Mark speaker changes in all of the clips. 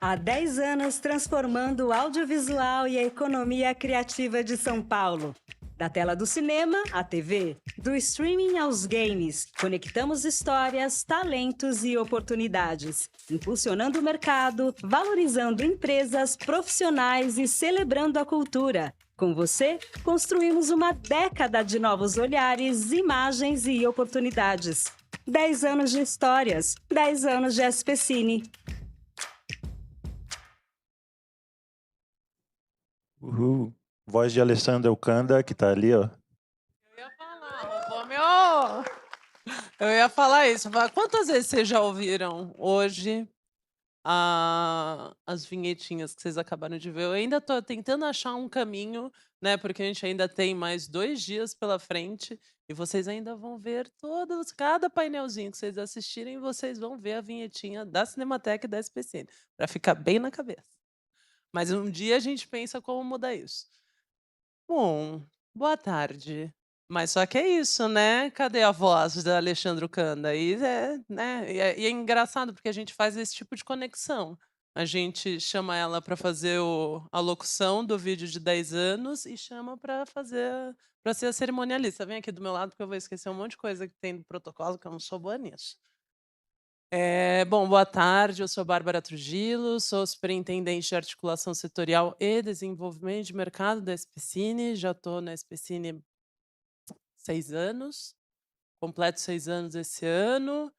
Speaker 1: Há 10 anos transformando o audiovisual e a economia criativa de São Paulo. Da tela do cinema à TV, do streaming aos games, conectamos histórias, talentos e oportunidades, impulsionando o mercado, valorizando empresas, profissionais e celebrando a cultura. Com você, construímos uma década de novos olhares, imagens e oportunidades. 10 anos de histórias, 10 anos de SPCine.
Speaker 2: Uhul. Voz de Alexandre Ocanda, que tá ali, ó.
Speaker 3: Eu ia falar, roubou meu... Eu ia falar isso. Quantas vezes vocês já ouviram hoje as vinhetinhas que vocês acabaram de ver? Eu ainda tô tentando achar um caminho, né? Porque a gente ainda tem mais 2 dias pela frente e vocês ainda vão ver cada painelzinho que vocês assistirem, vocês vão ver a vinhetinha da Cinemateca e da SPCine, para ficar bem na cabeça. Mas um dia a gente pensa como mudar isso. Bom, boa tarde. Mas só que é isso, né, cadê a voz da Alexandre Canda? E é, né, e é engraçado porque a gente faz esse tipo de conexão. A gente chama ela para fazer a locução do vídeo de 10 anos e chama para ser a cerimonialista. Vem aqui do meu lado porque eu vou esquecer um monte de coisa que tem do protocolo, que eu não sou boa nisso. Bom, boa tarde, eu sou Bárbara Trujillo, sou superintendente de articulação setorial e desenvolvimento de mercado da SPCine, já estou na SPCine 6 anos, completo 6 anos esse ano.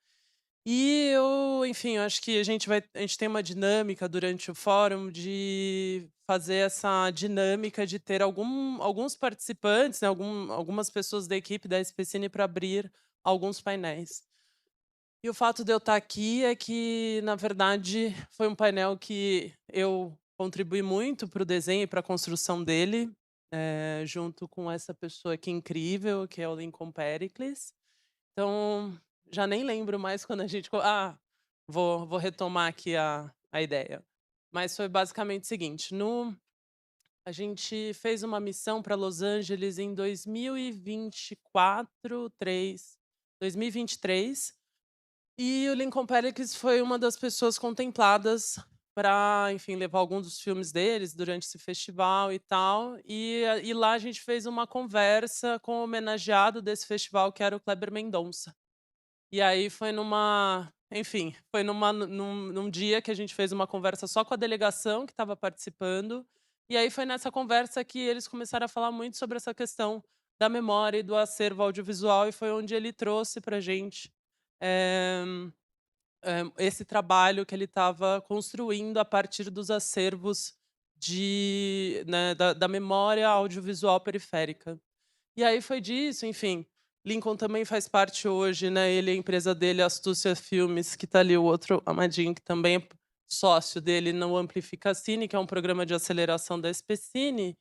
Speaker 3: E eu, enfim, eu acho que a gente tem uma dinâmica durante o fórum de fazer essa dinâmica de ter alguns participantes, né, algumas pessoas da equipe da SPCine para abrir alguns painéis. E o fato de eu estar aqui é que, na verdade, foi um painel que eu contribuí muito para o desenho e para a construção dele, junto com essa pessoa aqui incrível, que é o Lincoln Pericles. Então, já nem lembro mais quando a gente... vou retomar aqui a ideia. Mas foi basicamente o seguinte, a gente fez uma missão para Los Angeles em 2023, e o Lincoln Pericles foi uma das pessoas contempladas para, enfim, levar alguns dos filmes deles durante esse festival e tal. E lá a gente fez uma conversa com o homenageado desse festival, que era o Kleber Mendonça. E aí foi enfim, foi num dia que a gente fez uma conversa só com a delegação que estava participando. E aí foi nessa conversa que eles começaram a falar muito sobre essa questão da memória e do acervo audiovisual, e foi onde ele trouxe para gente eh, esse trabalho que ele estava construindo a partir dos acervos né, da memória audiovisual periférica. E aí foi disso, enfim. Lincoln também faz parte hoje, né? Ele, a empresa dele, Astúcia Filmes, que está ali o outro amadinho, que também é sócio dele no Amplifica Cine, que é um programa de aceleração da SPCine.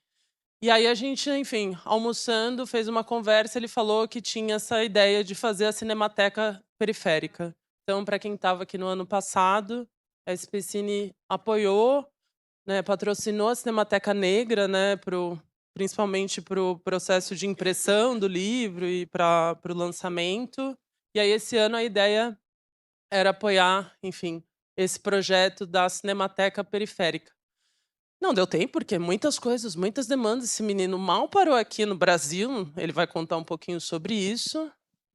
Speaker 3: E aí a gente, enfim, almoçando, fez uma conversa, ele falou que tinha essa ideia de fazer a Cinemateca Periférica. Então, para quem estava aqui no ano passado, a SPCine apoiou, né, patrocinou a Cinemateca Negra, né, principalmente para o processo de impressão do livro e para o lançamento. E aí esse ano a ideia era apoiar, enfim, esse projeto da Cinemateca Periférica. Não deu tempo, porque muitas coisas, muitas demandas. Esse menino mal parou aqui no Brasil, ele vai contar um pouquinho sobre isso.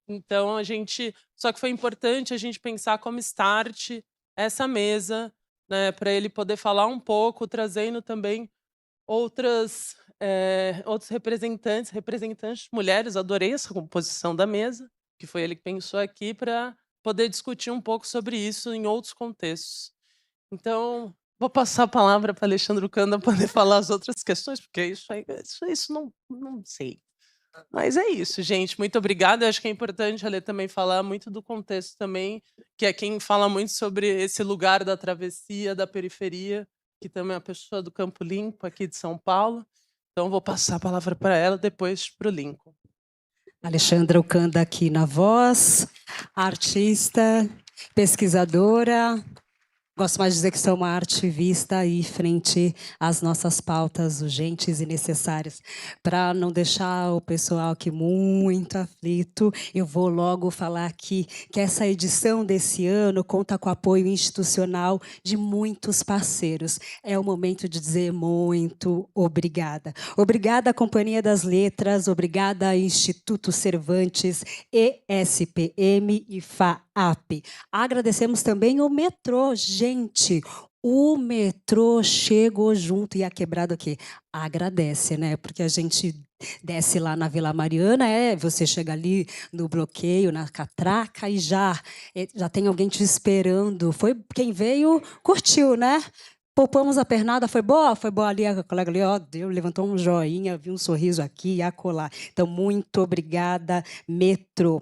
Speaker 3: Então só que foi importante a gente pensar como start essa mesa, né, para ele poder falar um pouco, trazendo também outros representantes mulheres. Adorei essa composição da mesa, que foi ele que pensou aqui, para poder discutir um pouco sobre isso em outros contextos. Então, vou passar a palavra para Alexandre Canda poder falar as outras questões, porque isso aí isso não sei. Mas é isso, gente, muito obrigada. Eu acho que é importante a Alê também falar muito do contexto também, que é quem fala muito sobre esse lugar da travessia, da periferia, que também é uma pessoa do Campo Limpo, aqui de São Paulo. Então vou passar a palavra para ela, depois para o Lincoln.
Speaker 1: Alexandra Ocanda aqui na voz, artista, pesquisadora, Gosto mais de dizer que sou uma ativista aí frente às nossas pautas urgentes e necessárias. Para não deixar o pessoal aqui muito aflito, eu vou logo falar aqui que essa edição desse ano conta com o apoio institucional de muitos parceiros. É o momento de dizer muito obrigada. Obrigada à Companhia das Letras, obrigada ao Instituto Cervantes, ESPM e FAAP. Agradecemos também o metrô. Gente, o metrô chegou junto e a Quebrada aqui agradece, né? Porque a gente desce lá na Vila Mariana, você chega ali no bloqueio, na catraca e já tem alguém te esperando. Foi quem veio, curtiu, né? Poupamos a pernada, foi boa? Foi boa ali, a colega ali, ó, deu, levantou um joinha, viu um sorriso aqui e acolá. Então, muito obrigada, metrô.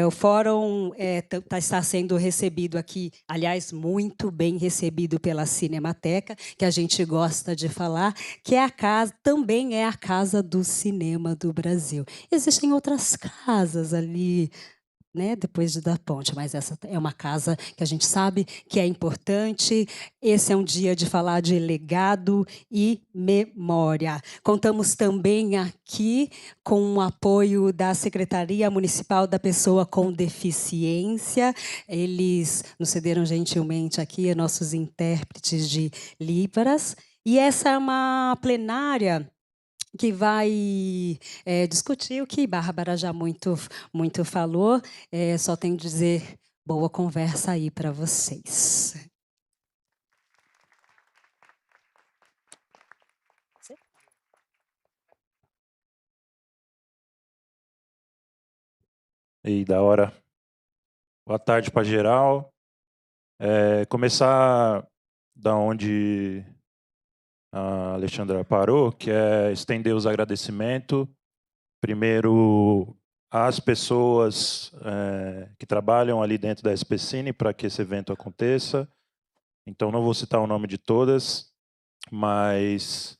Speaker 1: O fórum está sendo recebido aqui, aliás, muito bem recebido pela Cinemateca, que a gente gosta de falar, que é a casa, também é a casa do cinema do Brasil. Existem outras casas ali, né, depois da ponte, mas essa é uma casa que a gente sabe que é importante. Esse é um dia de falar de legado e memória. Contamos também aqui com o apoio da Secretaria Municipal da Pessoa com Deficiência. Eles nos cederam gentilmente aqui, nossos intérpretes de Libras. E essa é uma plenária que vai discutir o que Bárbara já muito falou. Só tenho a dizer boa conversa aí para vocês.
Speaker 2: E da hora. Boa tarde para geral. Começar da onde a Alexandra parou, que é estender os agradecimentos. Primeiro, às pessoas que trabalham ali dentro da SPCine para que esse evento aconteça. Então, não vou citar o nome de todas, mas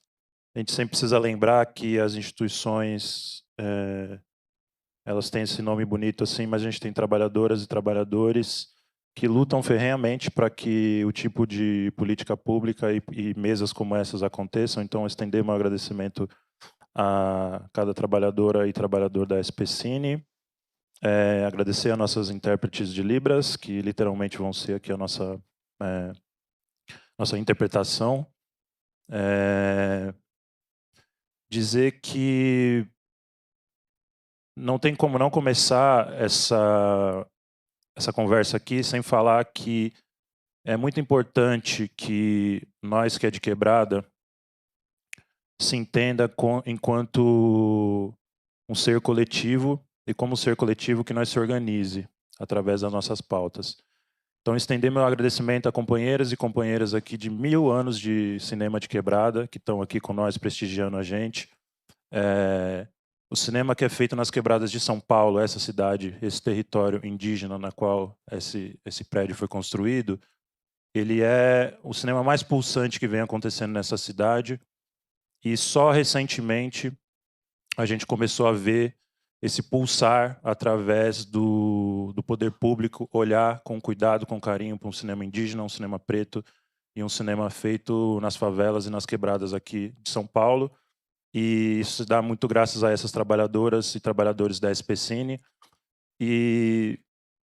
Speaker 2: a gente sempre precisa lembrar que as instituições, elas têm esse nome bonito assim, mas a gente tem trabalhadoras e trabalhadores que lutam ferrenhamente para que o tipo de política pública e mesas como essas aconteçam. Então, estender meu agradecimento a cada trabalhadora e trabalhador da SPCine. Agradecer a nossas intérpretes de Libras, que literalmente vão ser aqui a nossa interpretação. Dizer que não tem como não começar essa conversa aqui sem falar que é muito importante que nós, que é de Quebrada, se entenda enquanto um ser coletivo e como ser coletivo que nós se organize através das nossas pautas. Então, estender meu agradecimento a companheiras e companheiras aqui de 1000 anos de cinema de Quebrada, que estão aqui com nós prestigiando a gente. O cinema que é feito nas quebradas de São Paulo, essa cidade, esse território indígena na qual esse prédio foi construído, ele é o cinema mais pulsante que vem acontecendo nessa cidade. E só recentemente a gente começou a ver esse pulsar através do poder público, olhar com cuidado, com carinho para um cinema indígena, um cinema preto e um cinema feito nas favelas e nas quebradas aqui de São Paulo. E isso dá muito graças a essas trabalhadoras e trabalhadores da SPCine. E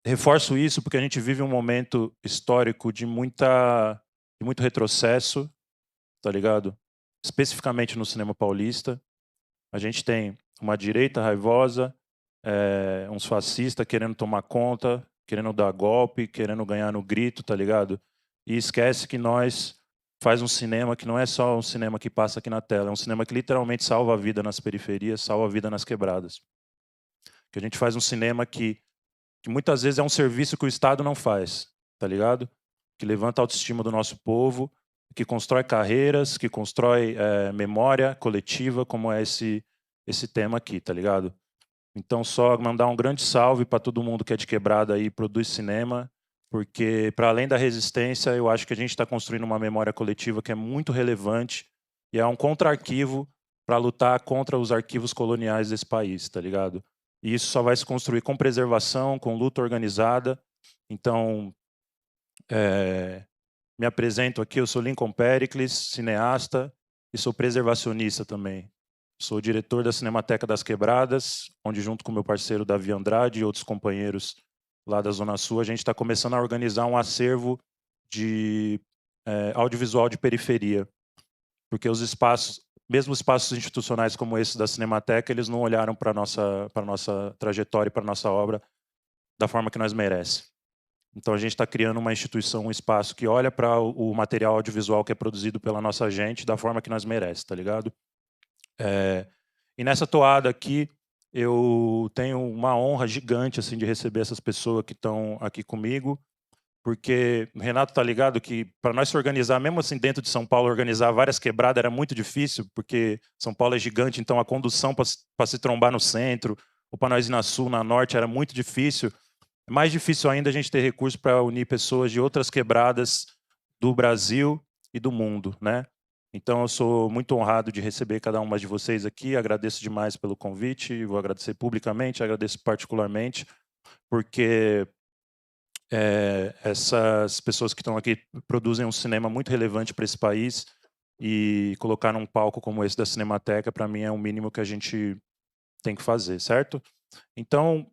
Speaker 2: reforço isso porque a gente vive um momento histórico de muito retrocesso, tá ligado? Especificamente no cinema paulista. A gente tem uma direita raivosa, uns fascistas querendo tomar conta, querendo dar golpe, querendo ganhar no grito, tá ligado? E esquece que nós faz um cinema que não é só um cinema que passa aqui na tela, é um cinema que literalmente salva a vida nas periferias, salva a vida nas quebradas. Que a gente faz um cinema que muitas vezes é um serviço que o Estado não faz, tá ligado? Que levanta a autoestima do nosso povo, que constrói carreiras, que constrói memória coletiva, como é esse tema aqui, tá ligado? Então, só mandar um grande salve para todo mundo que é de Quebrada e produz cinema, porque, para além da resistência, eu acho que a gente está construindo uma memória coletiva que é muito relevante e é um contra-arquivo para lutar contra os arquivos coloniais desse país, tá ligado? E isso só vai se construir com preservação, com luta organizada. Então, Me apresento aqui, eu sou Lincoln Pericles, cineasta e sou preservacionista também. Sou diretor da Cinemateca das Quebradas, onde junto com meu parceiro Davi Andrade e outros companheiros lá da Zona Sul, a gente está começando a organizar um acervo de audiovisual de periferia. Porque os espaços, mesmo espaços institucionais como esse da Cinemateca, eles não olharam para a nossa trajetória e para a nossa obra da forma que nós merece. Então a gente está criando uma instituição, um espaço que olha para o material audiovisual que é produzido pela nossa gente da forma que nós merece, tá ligado? E nessa toada aqui, eu tenho uma honra gigante assim de receber essas pessoas que estão aqui comigo, porque o Renato tá ligado que para nós se organizar, mesmo assim dentro de São Paulo, organizar várias quebradas era muito difícil, porque São Paulo é gigante, então a condução para se trombar no centro, ou para nós ir na sul, na norte, era muito difícil. É mais difícil ainda a gente ter recurso para unir pessoas de outras quebradas do Brasil e do mundo, né? Então eu sou muito honrado de receber cada uma de vocês aqui, agradeço demais pelo convite, vou agradecer publicamente, agradeço particularmente, porque essas pessoas que estão aqui produzem um cinema muito relevante para esse país e colocar num palco como esse da Cinemateca, para mim, é o mínimo que a gente tem que fazer, certo? Então,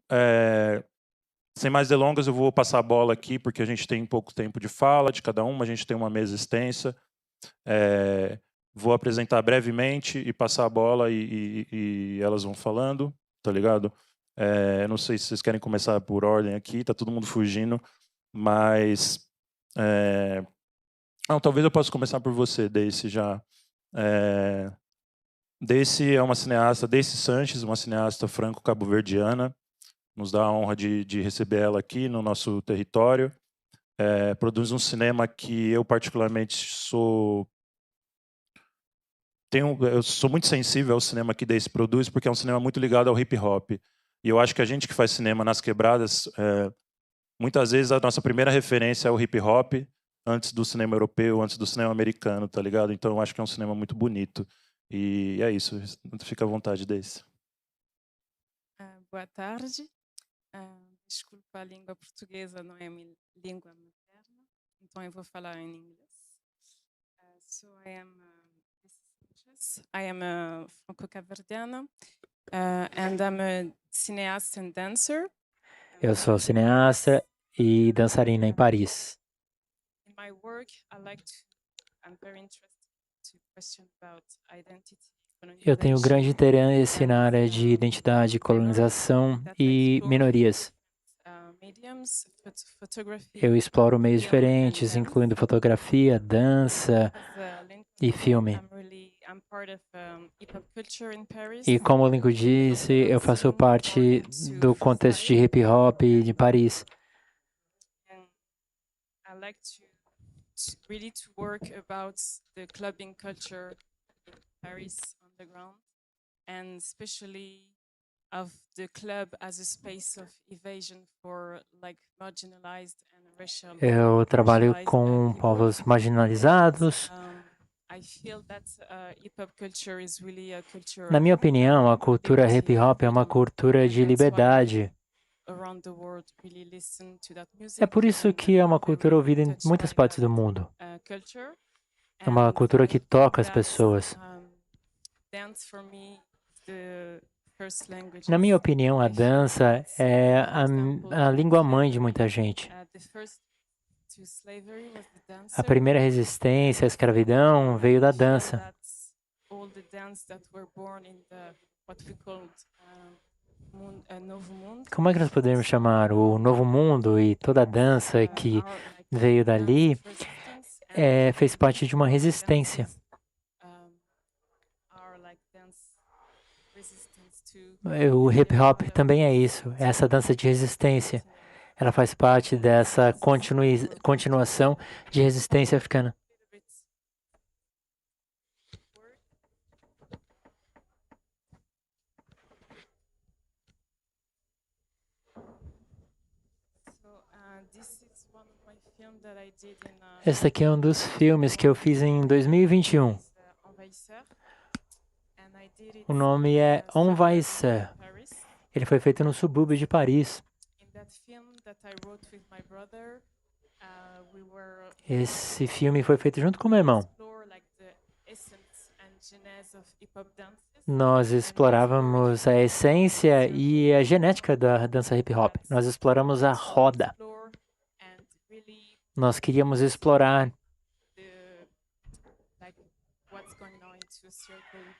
Speaker 2: sem mais delongas, eu vou passar a bola aqui, porque a gente tem pouco tempo de fala de cada uma, a gente tem uma mesa extensa. Vou apresentar brevemente e passar a bola e elas vão falando, tá ligado? Não sei se vocês querem começar por ordem aqui, tá todo mundo fugindo, mas não, talvez eu possa começar por você, Daisy, já. Daisy é uma cineasta, Daisy Sanches, uma cineasta franco-cabo-verdiana, nos dá a honra de receber ela aqui no nosso território. Produz um cinema que eu particularmente eu sou muito sensível ao cinema que Daisy produz, porque é um cinema muito ligado ao hip hop. E eu acho que a gente que faz cinema nas quebradas, muitas vezes a nossa primeira referência é o hip hop, antes do cinema europeu, antes do cinema americano, tá ligado? Então eu acho que é um cinema muito bonito. E é isso, fica à vontade, Daisy.
Speaker 4: Boa tarde. Desculpa, a língua portuguesa não é minha língua materna, então eu vou falar em inglês. So I am a franco-cabo-verdiana and I'm a cineast and dancer.
Speaker 5: Eu sou cineasta e dançarina em Paris.
Speaker 4: In my work, I'm very interested to question about identity.
Speaker 5: Eu tenho grande interesse na área de identidade, colonização e minorias. Eu exploro meios diferentes, incluindo fotografia, dança e filme. E como o Lincoln disse, eu faço parte do contexto de hip hop de Paris.
Speaker 4: Really to work about the clubbing culture in Paris underground, and especially of the club as a space of evasion for like marginalized and racial.
Speaker 5: Eu trabalho com povos marginalizados.
Speaker 4: I feel that hip hop culture is really a culture.
Speaker 5: Na minha opinião, a cultura hip hop é uma cultura de liberdade. É por isso que é uma cultura ouvida em muitas partes do mundo. É uma cultura que toca as pessoas. Na minha opinião, a dança é a língua mãe de muita gente. A primeira resistência à escravidão veio da dança. Como é que nós podemos chamar o Novo Mundo e toda a dança que veio dali fez parte de uma resistência. O hip hop também é isso, é essa dança de resistência. Ela faz parte dessa continuação de resistência africana. Esse aqui é um dos filmes que eu fiz em 2021. O nome é Envahisseur. Ele foi feito no subúrbio de Paris.
Speaker 4: we were
Speaker 5: Esse filme foi feito junto com meu irmão.
Speaker 4: explore like the essence and genese of hip hop dances.
Speaker 5: Nós explorávamos a essência e a genética da dança hip hop. Nós exploramos a roda.
Speaker 4: Explore and really
Speaker 5: Nós queríamos explorar
Speaker 4: the like what's going on into a circle and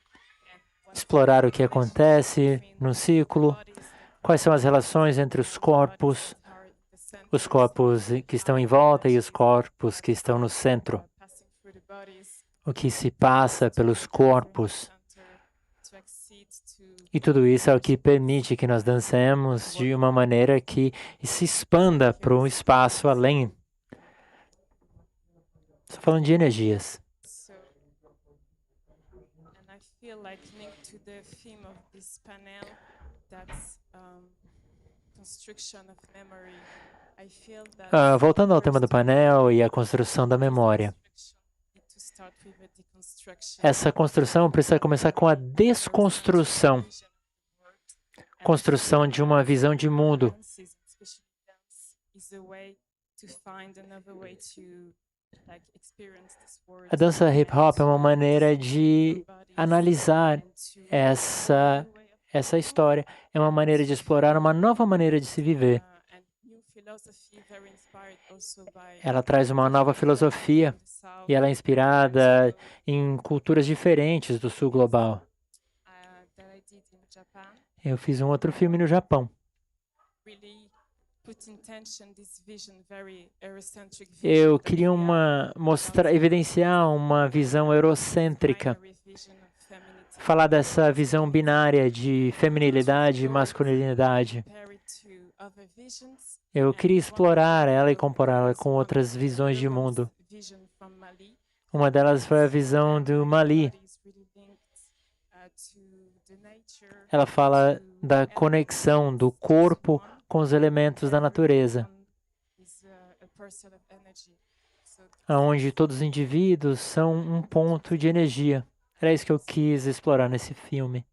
Speaker 4: what's
Speaker 5: explorar o que
Speaker 4: the
Speaker 5: acontece
Speaker 4: relationship
Speaker 5: no
Speaker 4: between
Speaker 5: círculo,
Speaker 4: bodies that
Speaker 5: quais são as relações entre os corpos,
Speaker 4: are in the center,
Speaker 5: os corpos que estão em volta e os corpos que estão no centro,
Speaker 4: passing through the bodies
Speaker 5: o que se passa pelos corpos.
Speaker 4: to accede to
Speaker 5: E tudo isso é o que permite que nós dancemos de uma maneira que se expanda para um espaço além. Estou falando de energias.
Speaker 4: so and I feel like linked to the theme of this panel that's construction of memory. I feel that
Speaker 5: Voltando ao tema do
Speaker 4: first
Speaker 5: painel e a construção da memória.
Speaker 4: need to start with a deconstruction.
Speaker 5: Essa construção precisa começar com a desconstrução, construção de uma visão de mundo. A dança hip hop é uma maneira de analisar essa história, é uma maneira de explorar uma nova maneira de se viver. Ela traz uma nova filosofia e ela é inspirada em culturas diferentes do sul global. Eu fiz um outro filme no Japão. Eu queria evidenciar uma visão eurocêntrica, falar dessa visão binária de feminilidade e masculinidade. Eu queria explorar ela e compará-la com outras visões de mundo. Uma delas foi a visão do Mali. Ela fala da conexão do corpo com os elementos da natureza, onde todos os indivíduos são um ponto de energia. Era isso que eu quis explorar nesse filme.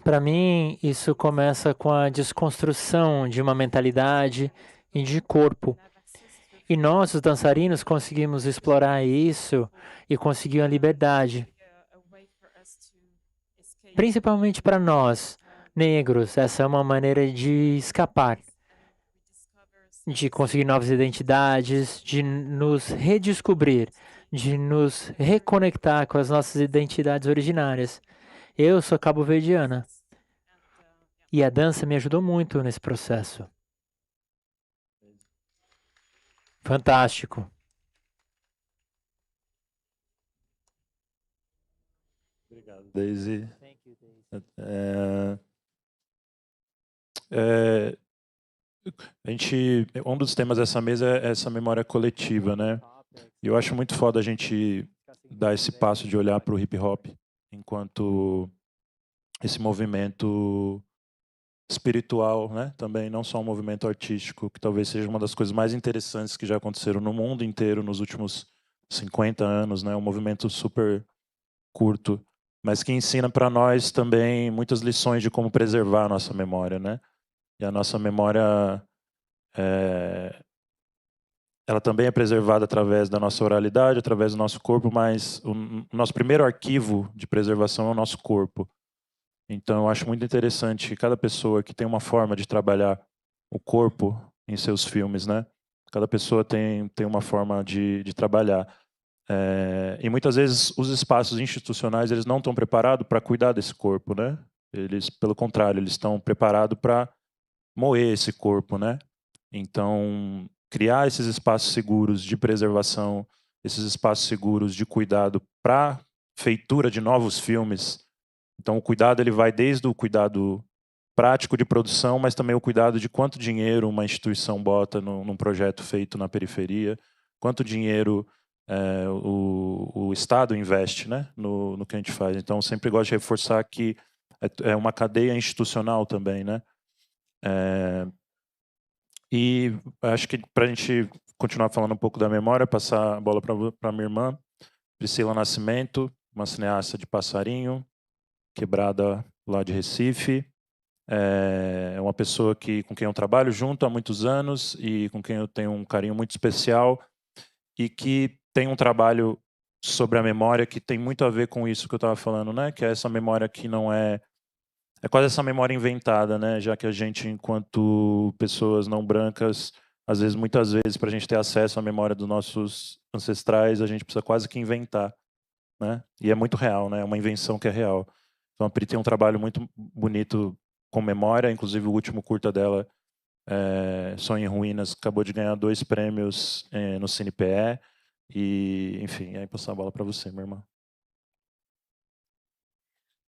Speaker 5: Para mim, isso começa com a desconstrução de uma mentalidade e de corpo. E nós, os dançarinos, conseguimos explorar isso e conseguir a liberdade. Principalmente para nós, negros, essa é uma maneira de escapar, de conseguir novas identidades, de nos redescobrir, de nos reconectar com as nossas identidades originárias. Eu sou cabo-verdiana e a dança me ajudou muito nesse processo. Fantástico.
Speaker 2: Obrigado, Daisy. Um dos temas dessa mesa é essa memória coletiva, né? E eu acho muito foda a gente dar esse passo de olhar para o hip hop enquanto esse movimento espiritual, né? Também não só um movimento artístico, que talvez seja uma das coisas mais interessantes que já aconteceram no mundo inteiro nos últimos 50 anos, né? Um movimento super curto, mas que ensina para nós também muitas lições de como preservar a nossa memória, né? E a nossa memória ela também é preservada através da nossa oralidade, através do nosso corpo, mas o nosso primeiro arquivo de preservação é o nosso corpo. Então, eu acho muito interessante que cada pessoa que tem uma forma de trabalhar o corpo em seus filmes, né? Cada pessoa tem uma forma de trabalhar. E muitas vezes os espaços institucionais eles não estão preparados para cuidar desse corpo, né? Eles, pelo contrário, eles estão preparados para moer esse corpo, né? Então, criar esses espaços seguros de preservação, esses espaços seguros de cuidado para feitura de novos filmes. Então, o cuidado ele vai desde o cuidado prático de produção, mas também o cuidado de quanto dinheiro uma instituição bota num projeto feito na periferia, quanto dinheiro o Estado investe, né, no que a gente faz. Então, sempre gosto de reforçar que é uma cadeia institucional também, né? E acho que para a gente continuar falando um pouco da memória, passar a bola para minha irmã, Priscila Nascimento, uma cineasta de Passarinho, Quebrada, lá de Recife. É uma pessoa com quem eu trabalho junto há muitos anos e com quem eu tenho um carinho muito especial e que tem um trabalho sobre a memória que tem muito a ver com isso que eu estava falando, né? Que é essa memória que não é quase essa memória inventada, né? Já que a gente, enquanto pessoas não brancas, às vezes, muitas vezes, para a gente ter acesso à memória dos nossos ancestrais, a gente precisa quase que inventar, né? E é muito real, né? É uma invenção que é real. Então a Pri tem um trabalho muito bonito com memória, inclusive o último curta dela, Sonho em Ruínas, acabou de ganhar 2 prêmios no CinePE. E, enfim, aí passar a bola para você, minha irmã.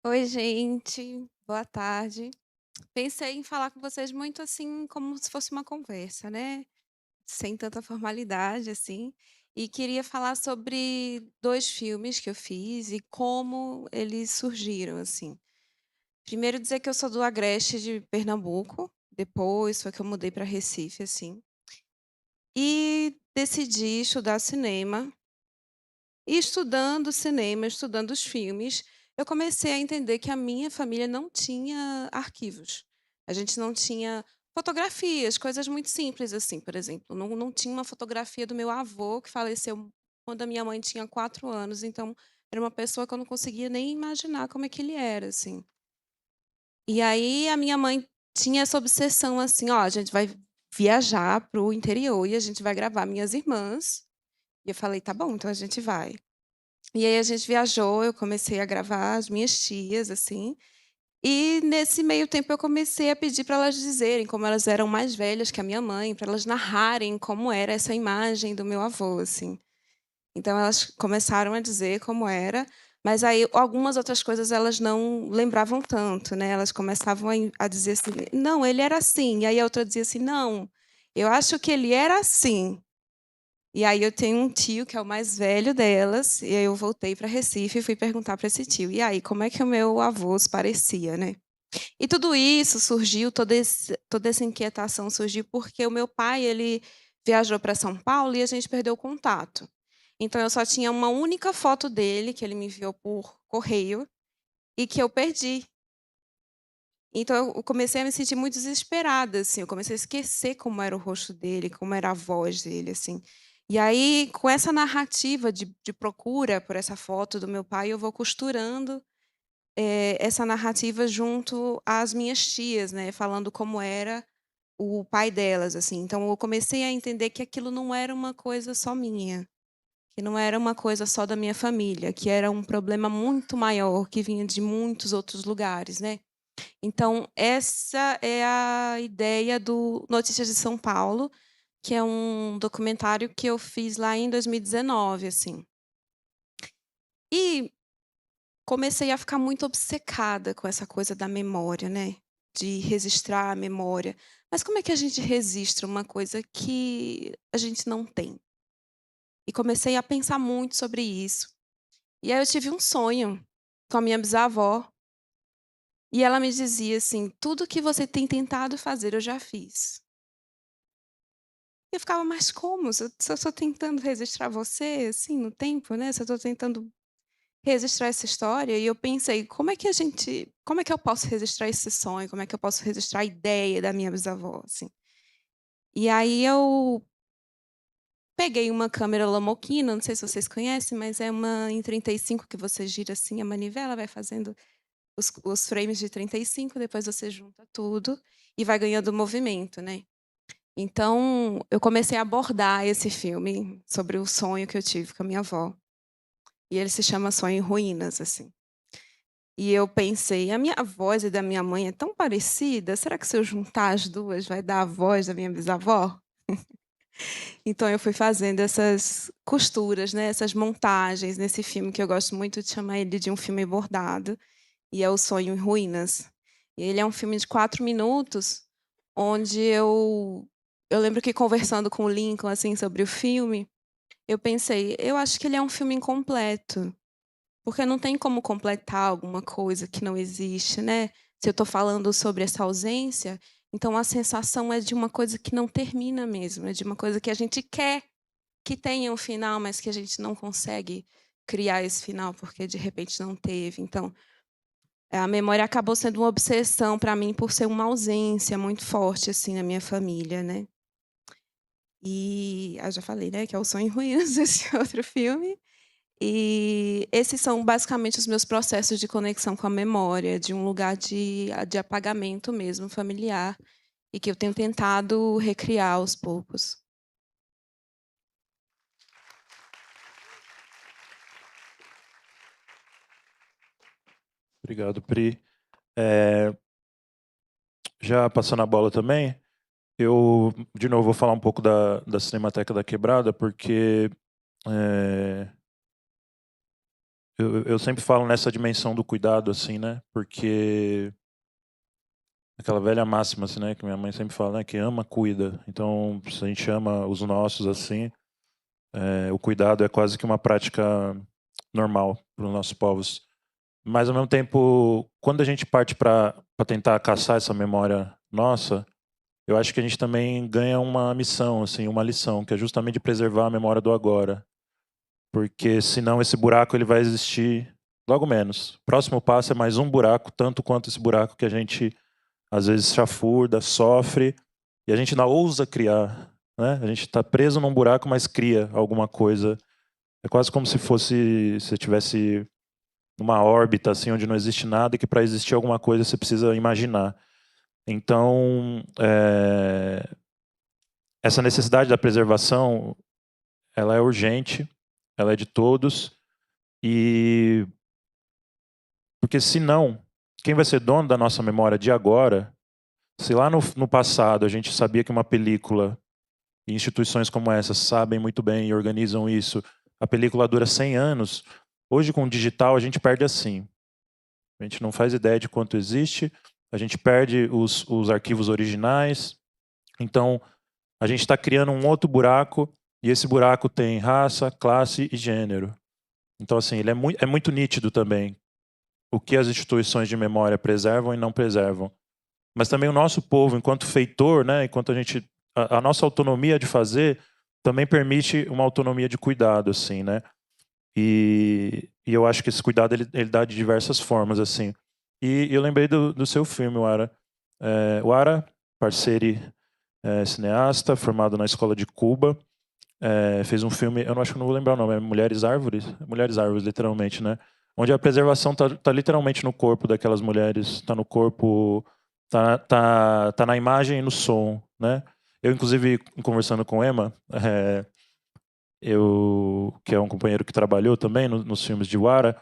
Speaker 6: Oi, gente. Boa tarde. Pensei em falar com vocês muito assim, como se fosse uma conversa, né? Sem tanta formalidade, assim. E queria falar sobre 2 filmes que eu fiz e como eles surgiram, assim. Primeiro dizer que eu sou do Agreste de Pernambuco, depois foi que eu mudei para Recife, assim. E decidi estudar cinema. E estudando cinema, estudando os filmes, eu comecei a entender que a minha família não tinha arquivos. A gente não tinha fotografias, coisas muito simples assim, por exemplo. Não tinha uma fotografia do meu avô, que faleceu quando a minha mãe tinha 4 anos. Então, era uma pessoa que eu não conseguia nem imaginar como é que ele era, assim. E aí a minha mãe tinha essa obsessão assim, ó, a gente vai viajar para o interior e a gente vai gravar minhas irmãs. E eu falei, tá bom, então a gente vai. E aí a gente viajou, eu comecei a gravar as minhas tias, assim. E nesse meio tempo eu comecei a pedir para elas dizerem como elas eram mais velhas que a minha mãe, para elas narrarem como era essa imagem do meu avô, assim. Então elas começaram a dizer como era, mas aí algumas outras coisas elas não lembravam tanto, né? Elas começavam a dizer assim, não, ele era assim. E aí a outra dizia assim, não, eu acho que ele era assim. E aí eu tenho um tio que é o mais velho delas, e aí eu voltei para Recife e fui perguntar para esse tio, e aí, como é que o meu avô se parecia, né? E tudo isso surgiu, toda essa inquietação surgiu porque o meu pai, ele viajou para São Paulo e a gente perdeu o contato. Então eu só tinha uma única foto dele, que ele me enviou por correio, e que eu perdi. Então eu comecei a me sentir muito desesperada, assim, eu comecei a esquecer como era o rosto dele, como era a voz dele, assim. E aí, com essa narrativa de procura por essa foto do meu pai, eu vou costurando essa narrativa junto às minhas tias, né, falando como era o pai delas, assim. Então eu comecei a entender que aquilo não era uma coisa só minha, que não era uma coisa só da minha família, que era um problema muito maior que vinha de muitos outros lugares, né? Então, essa é a ideia do Notícias de São Paulo, que é um documentário que eu fiz lá em 2019, assim. E comecei a ficar muito obcecada com essa coisa da memória, né? De registrar a memória. Mas como é que a gente registra uma coisa que a gente não tem? E comecei a pensar muito sobre isso. E aí eu tive um sonho com a minha bisavó. E ela me dizia assim: tudo que você tem tentado fazer, eu já fiz. E eu ficava, mas como? Se eu estou tentando registrar você, assim, no tempo, né? Se eu estou tentando registrar essa história. E eu pensei, como é que eu posso registrar esse sonho? Como é que eu posso registrar a ideia da minha bisavó, assim? E aí eu peguei uma câmera Lamoquina, não sei se vocês conhecem, mas é uma em 35 que você gira assim a manivela, vai fazendo os frames de 35, depois você junta tudo e vai ganhando movimento, né? Então, eu comecei a abordar esse filme sobre o sonho que eu tive com a minha avó. E ele se chama Sonho em Ruínas, assim. E eu pensei, a minha voz e da minha mãe é tão parecida, será que se eu juntar as duas vai dar a voz da minha bisavó? Então eu fui fazendo essas costuras, né, essas montagens nesse filme que eu gosto muito de chamar ele de um filme bordado, e é O Sonho em Ruínas. E ele é um filme de 4 minutos, onde eu lembro que conversando com o Lincoln assim sobre o filme, eu pensei, eu acho que ele é um filme incompleto, porque não tem como completar alguma coisa que não existe, né? Se eu estou falando sobre essa ausência, Então, a sensação é de uma coisa que não termina mesmo, é de uma coisa que a gente quer que tenha um final, mas que a gente não consegue criar esse final, porque, de repente, não teve. Então, a memória acabou sendo uma obsessão para mim por ser uma ausência muito forte assim na minha família, né? E eu já falei, né, que é O Sonho em Ruínas, esse outro filme. E esses são basicamente os meus processos de conexão com a memória, de um lugar de apagamento mesmo familiar, e que eu tenho tentado recriar aos poucos.
Speaker 2: Obrigado, Pri. Já passando a bola também, eu, de novo, vou falar um pouco da Cinemateca da Quebrada, porque eu sempre falo nessa dimensão do cuidado, assim, né? Porque aquela velha máxima, assim, né? Que minha mãe sempre fala, né? Que ama, cuida. Então, se a gente ama os nossos, assim, o cuidado é quase que uma prática normal para os nossos povos. Mas, ao mesmo tempo, quando a gente parte para tentar caçar essa memória nossa, eu acho que a gente também ganha uma missão, assim, uma lição, que é justamente preservar a memória do agora. Porque senão esse buraco ele vai existir logo menos. O próximo passo é mais um buraco, tanto quanto esse buraco que a gente às vezes chafurda, sofre, e a gente não ousa criar, né? A gente está preso num buraco, mas cria alguma coisa. É quase como se fosse, se tivesse numa órbita assim onde não existe nada e que para existir alguma coisa você precisa imaginar. Então, essa necessidade da preservação, ela é urgente, ela é de todos, e porque senão, quem vai ser dono da nossa memória de agora, se lá no passado a gente sabia que uma película, e instituições como essa sabem muito bem e organizam isso, a película dura 100 anos, hoje com o digital a gente perde assim. A gente não faz ideia de quanto existe, a gente perde os arquivos originais, então a gente está criando um outro buraco, e esse buraco tem raça, classe e gênero. Então, assim, ele é muito nítido também o que as instituições de memória preservam e não preservam. Mas também o nosso povo, enquanto feitor, né, enquanto a nossa autonomia de fazer também permite uma autonomia de cuidado, assim, né? E eu acho que esse cuidado ele dá de diversas formas, assim. E eu lembrei do seu filme, Wara. Wara, parceiro cineasta, formado na Escola de Cuba, fez um filme, eu acho que não vou lembrar o nome, é Mulheres Árvores? Mulheres Árvores, literalmente, né? Onde a preservação tá literalmente no corpo daquelas mulheres, está no corpo, tá na imagem e no som, né? Eu, inclusive, conversando com Emma, que é um companheiro que trabalhou também nos filmes de Wara,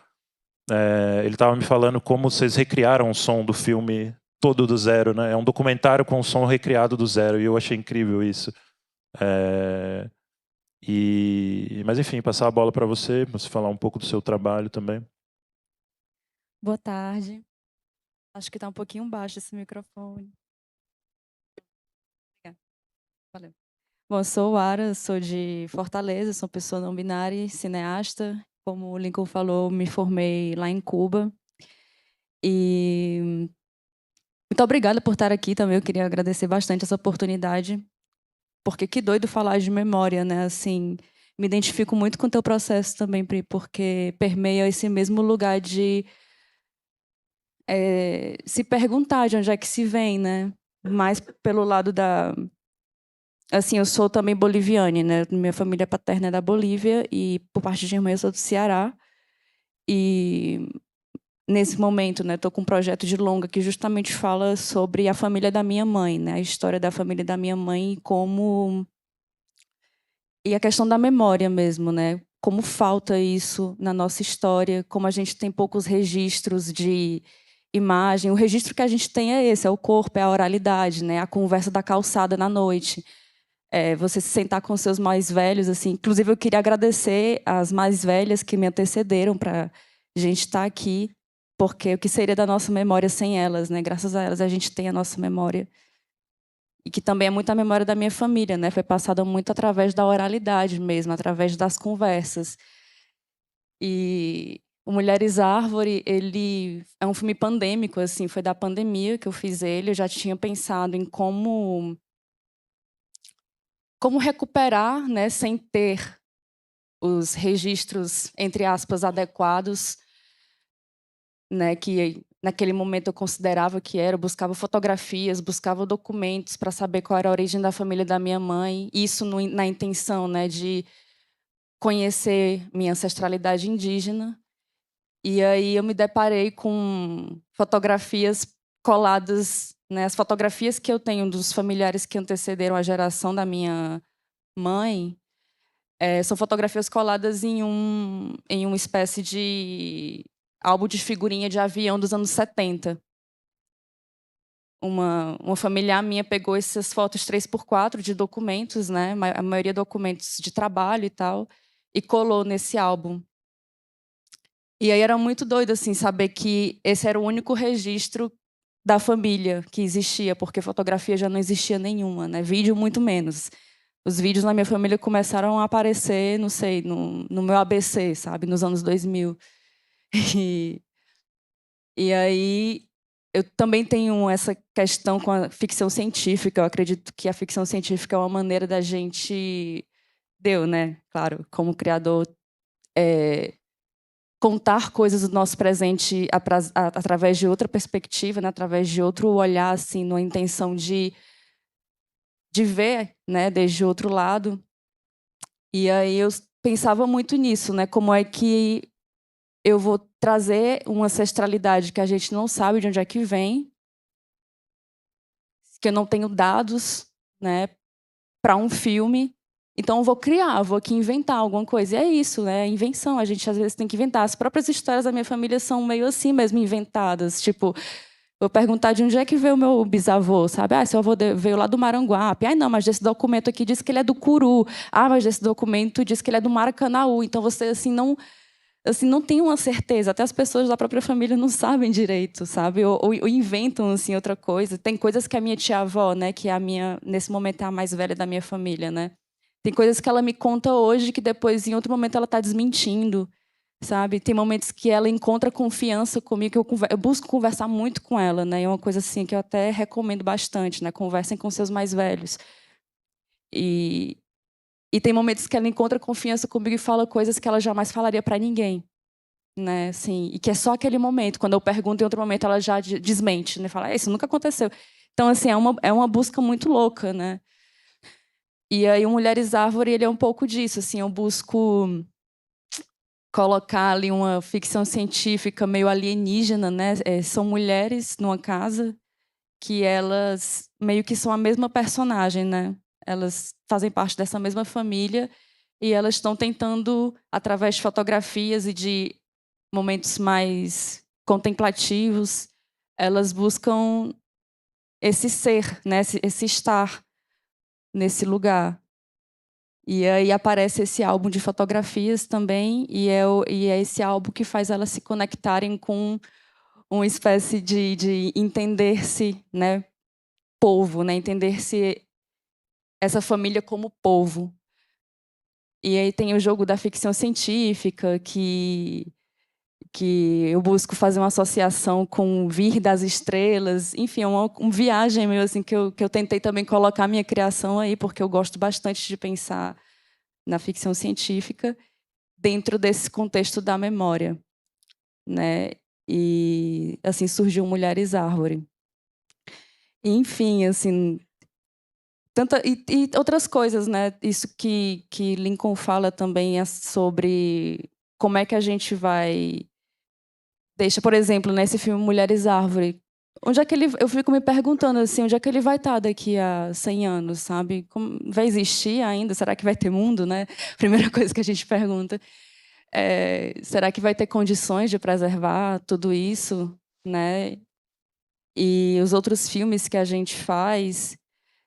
Speaker 2: ele estava me falando como vocês recriaram o som do filme todo do zero, né? É um documentário com o som recriado do zero, e eu achei incrível isso. Mas enfim, passar a bola para você falar um pouco do seu trabalho também.
Speaker 7: Boa tarde. Acho que está um pouquinho baixo esse microfone. Valeu. Bom, eu sou Wara, sou de Fortaleza, sou pessoa não binária, cineasta. Como o Lincoln falou, me formei lá em Cuba. E muito obrigada por estar aqui também. Eu queria agradecer bastante essa oportunidade, porque que doido falar de memória, né? Assim, me identifico muito com o teu processo também, Pri, porque permeia esse mesmo lugar de se perguntar de onde é que se vem, né? Mais pelo lado da... Assim, eu sou também boliviana, né? Minha família paterna é da Bolívia e, por parte de irmã, eu sou do Ceará. E, nesse momento, né, estou com um projeto de longa que justamente fala sobre a família da minha mãe, né? A história da família da minha mãe e como... E a questão da memória mesmo, né? Como falta isso na nossa história, como a gente tem poucos registros de imagem. O registro que a gente tem é esse, é o corpo, é a oralidade, né? A conversa da calçada na noite. Você se sentar com seus mais velhos, assim. Inclusive, eu queria agradecer às mais velhas que me antecederam para a gente estar aqui, porque o que seria da nossa memória sem elas, né? Graças a elas, a gente tem a nossa memória. E que também é muito a memória da minha família, né? Foi passada muito através da oralidade mesmo, através das conversas. E O Mulheres Árvore, ele é um filme pandêmico, assim, foi da pandemia que eu fiz ele. Eu já tinha pensado em como recuperar, né, sem ter os registros, entre aspas, adequados, né, que naquele momento eu considerava que era. Eu buscava fotografias, buscava documentos para saber qual era a origem da família da minha mãe. Isso na intenção, né, de conhecer minha ancestralidade indígena. E aí eu me deparei com fotografias coladas, né? As fotografias que eu tenho dos familiares que antecederam a geração da minha mãe são fotografias coladas em uma espécie de álbum de figurinha de avião dos anos 70. Uma familiar minha pegou essas fotos 3x4 de documentos, né? A maioria documentos de trabalho e tal, e colou nesse álbum. E aí era muito doido, assim, saber que esse era o único registro da família que existia, porque fotografia já não existia nenhuma, né? Vídeo muito menos. Os vídeos na minha família começaram a aparecer, não sei, no meu ABC, sabe? Nos anos 2000. E aí eu também tenho essa questão com a ficção científica. Eu acredito que a ficção científica é uma maneira da gente... né? Claro, como criador... contar coisas do nosso presente através de outra perspectiva, né? Através de outro olhar, assim, numa intenção de ver, né, desde outro lado. E aí eu pensava muito nisso, né? Como é que eu vou trazer uma ancestralidade que a gente não sabe de onde é que vem, que eu não tenho dados, né, para um filme. Então, eu vou criar, vou aqui inventar alguma coisa. E é isso, né? Invenção. A gente, às vezes, tem que inventar. As próprias histórias da minha família são meio assim mesmo, inventadas. Tipo, vou perguntar de onde é que veio o meu bisavô, sabe? Seu avô veio lá do Maranguape. Não, mas desse documento aqui diz que ele é do Curu. Mas desse documento diz que ele é do Maracanaú. Então, você, assim, não tem uma certeza. Até as pessoas da própria família não sabem direito, sabe? Ou inventam, assim, outra coisa. Tem coisas que a minha tia-avó, né, que é nesse momento, é a mais velha da minha família, né? Tem coisas que ela me conta hoje que depois, em outro momento, ela está desmentindo, sabe? Tem momentos que ela encontra confiança comigo, que eu busco conversar muito com ela, né? É uma coisa assim que eu até recomendo bastante, né? Conversem com seus mais velhos. E tem momentos que ela encontra confiança comigo e fala coisas que ela jamais falaria para ninguém, né? Assim, e que é só aquele momento. Quando eu pergunto em outro momento, ela já desmente, né? Fala, isso nunca aconteceu. Então, assim, é uma busca muito louca, né? E aí o Mulheres Árvore, ele é um pouco disso, assim, eu busco colocar ali uma ficção científica meio alienígena, né? São mulheres numa casa que elas meio que são a mesma personagem, né? Elas fazem parte dessa mesma família e elas estão tentando, através de fotografias e de momentos mais contemplativos, elas buscam esse ser, né? Esse estar nesse lugar. E aí aparece esse álbum de fotografias também, e é esse álbum que faz elas se conectarem com uma espécie de entender-se, né, povo, né, entender-se essa família como povo. E aí tem o jogo da ficção científica, que eu busco fazer uma associação com Vir das Estrelas. Enfim, é uma viagem meio assim que eu tentei também colocar minha criação aí, porque eu gosto bastante de pensar na ficção científica dentro desse contexto da memória, né? E assim surgiu Mulheres Árvore. Enfim, assim, e outras coisas, né? Isso que Lincoln fala também é sobre como é que a gente vai deixa, por exemplo, nesse filme Mulheres Árvore, onde é que eu fico me perguntando assim, onde é que ele vai estar daqui a 100 anos, sabe? Vai existir ainda? Será que vai ter mundo, né? Primeira coisa que a gente pergunta. Será que vai ter condições de preservar tudo isso, né? E os outros filmes que a gente faz,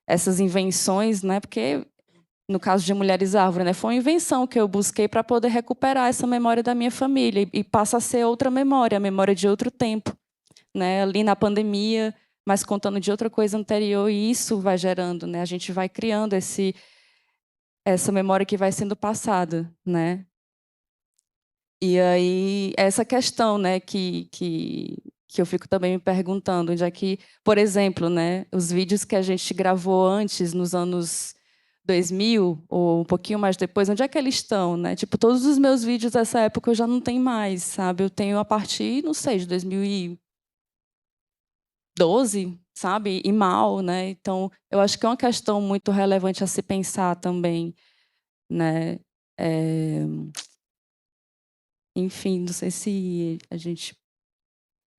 Speaker 7: essas invenções, né? Porque no caso de Mulheres Árvore, né, foi uma invenção que eu busquei para poder recuperar essa memória da minha família e passa a ser outra memória, a memória de outro tempo, né? Ali na pandemia, mas contando de outra coisa anterior, e isso vai gerando, né? A gente vai criando essa memória que vai sendo passada, né? E aí, essa questão, né, que eu fico também me perguntando, onde é que, por exemplo, né, os vídeos que a gente gravou antes, nos anos 2000, ou um pouquinho mais depois, onde é que eles estão, né? Tipo, todos os meus vídeos dessa época eu já não tenho mais, sabe? Eu tenho a partir, não sei, de 2012, sabe? E mal, né? Então, eu acho que é uma questão muito relevante a se pensar também, né? Enfim, não sei se a gente...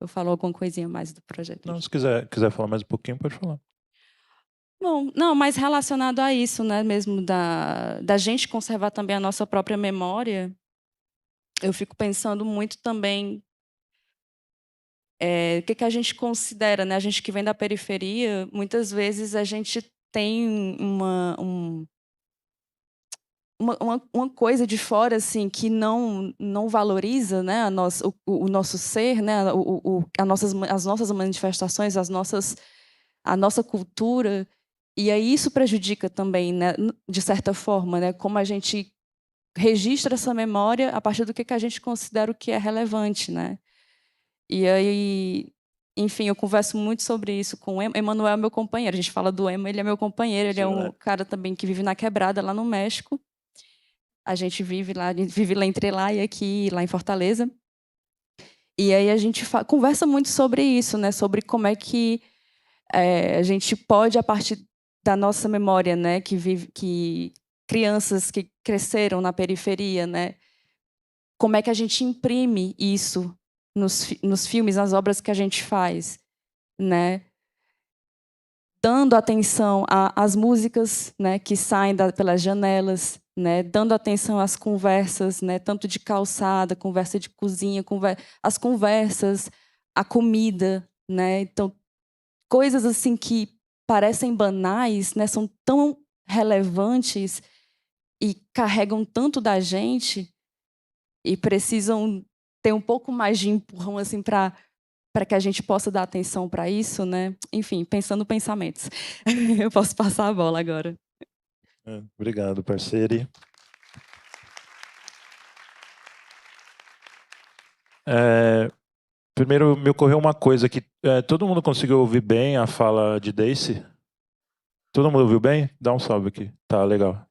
Speaker 7: Eu falo alguma coisinha mais do projeto.
Speaker 2: Não, se quiser falar mais um pouquinho, pode falar.
Speaker 7: Bom, não, mas relacionado a isso, né, mesmo da gente conservar também a nossa própria memória, eu fico pensando muito também o que a gente considera, né? A gente que vem da periferia, muitas vezes a gente tem uma coisa de fora assim que não valoriza, né, o nosso ser, né, as nossas manifestações, a nossa cultura, e aí isso prejudica também, né, de certa forma, né, como a gente registra essa memória a partir do que a gente considera o que é relevante, né? E aí, enfim, eu converso muito sobre isso com o Emanuel, é meu companheiro. A gente fala do Ema, ele é meu companheiro, ele é um cara também que vive na Quebrada, lá no México. A gente vive lá entre lá e aqui, lá em Fortaleza. E aí a gente conversa muito sobre isso, né? Sobre como é que a gente pode, a partir da nossa memória, né? Que crianças que cresceram na periferia, né? Como é que a gente imprime isso nos filmes, nas obras que a gente faz, né? Dando atenção às músicas, né, que saem pelas janelas, né, dando atenção às conversas, né, tanto de calçada, conversa de cozinha, as conversas, a comida, né? Então, coisas assim que parecem banais, né, são tão relevantes e carregam tanto da gente e precisam ter um pouco mais de empurrão assim para que a gente possa dar atenção para isso, né? Enfim, pensando pensamentos. Eu posso passar a bola agora.
Speaker 2: Obrigado, parceiro. Primeiro, me ocorreu uma coisa aqui. Todo mundo conseguiu ouvir bem a fala de Daisy? Todo mundo ouviu bem? Dá um salve aqui. Tá, legal.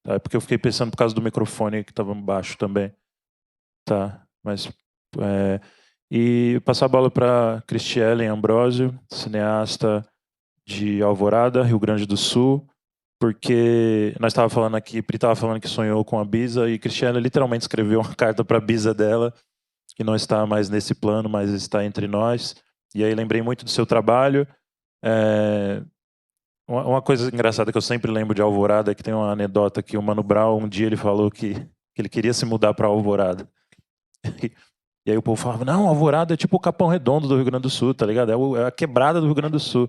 Speaker 2: Tá, é porque eu fiquei pensando por causa do microfone que estava baixo também. Tá, mas... E passar a bola para Cristiellen Ambrosio, cineasta de Alvorada, Rio Grande do Sul, porque nós estávamos falando aqui, Pri estava falando que sonhou com a Bisa, e Cristiellen literalmente escreveu uma carta para a Bisa dela, que não está mais nesse plano, mas está entre nós. E aí lembrei muito do seu trabalho. Uma coisa engraçada que eu sempre lembro de Alvorada é que tem uma anedota que o Mano Brown, um dia ele falou que ele queria se mudar para Alvorada. E aí o povo falava, não, Alvorada é tipo o Capão Redondo do Rio Grande do Sul, tá ligado? É a quebrada do Rio Grande do Sul.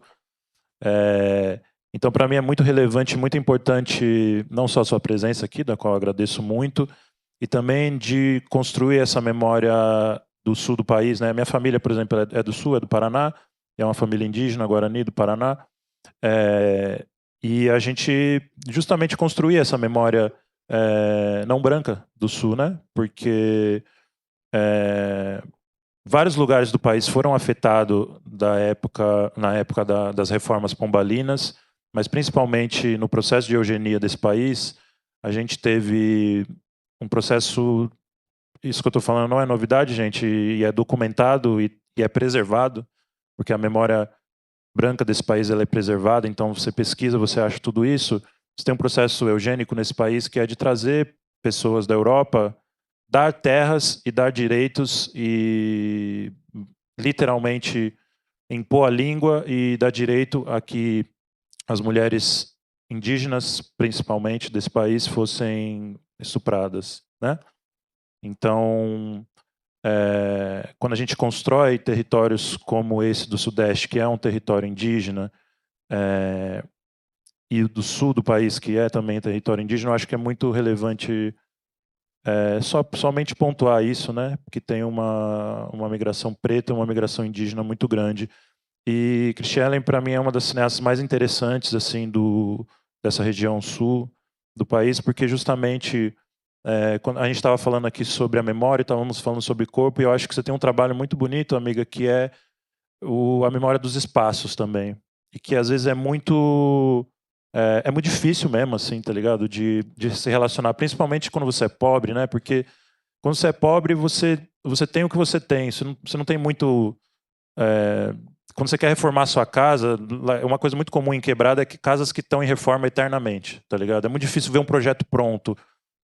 Speaker 2: Então, para mim é muito relevante, muito importante, não só a sua presença aqui, da qual eu agradeço muito, e também de construir essa memória do sul do país, né? Minha família, por exemplo, é do sul, é do Paraná, é uma família indígena, Guarani do Paraná, e a gente justamente construir essa memória não branca do sul, né? Porque vários lugares do país foram afetados na época das reformas pombalinas, mas principalmente no processo de eugenia desse país, a gente teve um processo, isso que eu estou falando não é novidade, gente, e é documentado e é preservado, porque a memória branca desse país ela é preservada, então você pesquisa, você acha tudo isso. Você tem um processo eugênico nesse país que é de trazer pessoas da Europa, dar terras e dar direitos e literalmente impor a língua e dar direito a que as mulheres indígenas, principalmente desse país, fossem estupradas, né? Então, quando a gente constrói territórios como esse do Sudeste, que é um território indígena, e do sul do país, que é também território indígena, eu acho que é muito relevante somente pontuar isso, né? Porque tem uma migração preta, uma migração indígena muito grande. E Cristiellen, para mim, é uma das cineastas mais interessantes assim dessa região sul do país, porque justamente Quando a gente estava falando aqui sobre a memória, estávamos falando sobre corpo, e eu acho que você tem um trabalho muito bonito, amiga, que é a memória dos espaços também. E que às vezes é muito difícil mesmo, assim, tá ligado? De se relacionar, principalmente quando você é pobre, né? Porque quando você é pobre, você tem o que você tem. Você não tem muito... quando você quer reformar a sua casa, uma coisa muito comum em Quebrada é que casas que estão em reforma eternamente, tá ligado? É muito difícil ver um projeto pronto.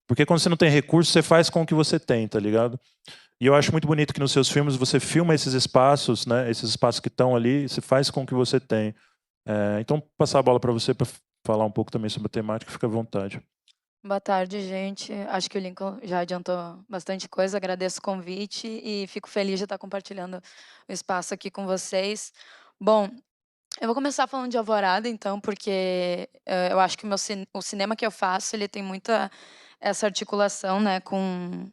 Speaker 2: Porque quando você não tem recurso, você faz com o que você tem, tá ligado? E eu acho muito bonito que nos seus filmes você filma esses espaços, né? Esses espaços que estão ali, você faz com o que você tem. Então, passar a bola para você para falar um pouco também sobre a temática, fica à vontade.
Speaker 8: Boa tarde, gente. Acho que o Lincoln já adiantou bastante coisa. Agradeço o convite e fico feliz de estar compartilhando o espaço aqui com vocês. Bom, eu vou começar falando de Alvorada, então, porque eu acho que o cinema que eu faço, ele tem muita essa articulação, né, com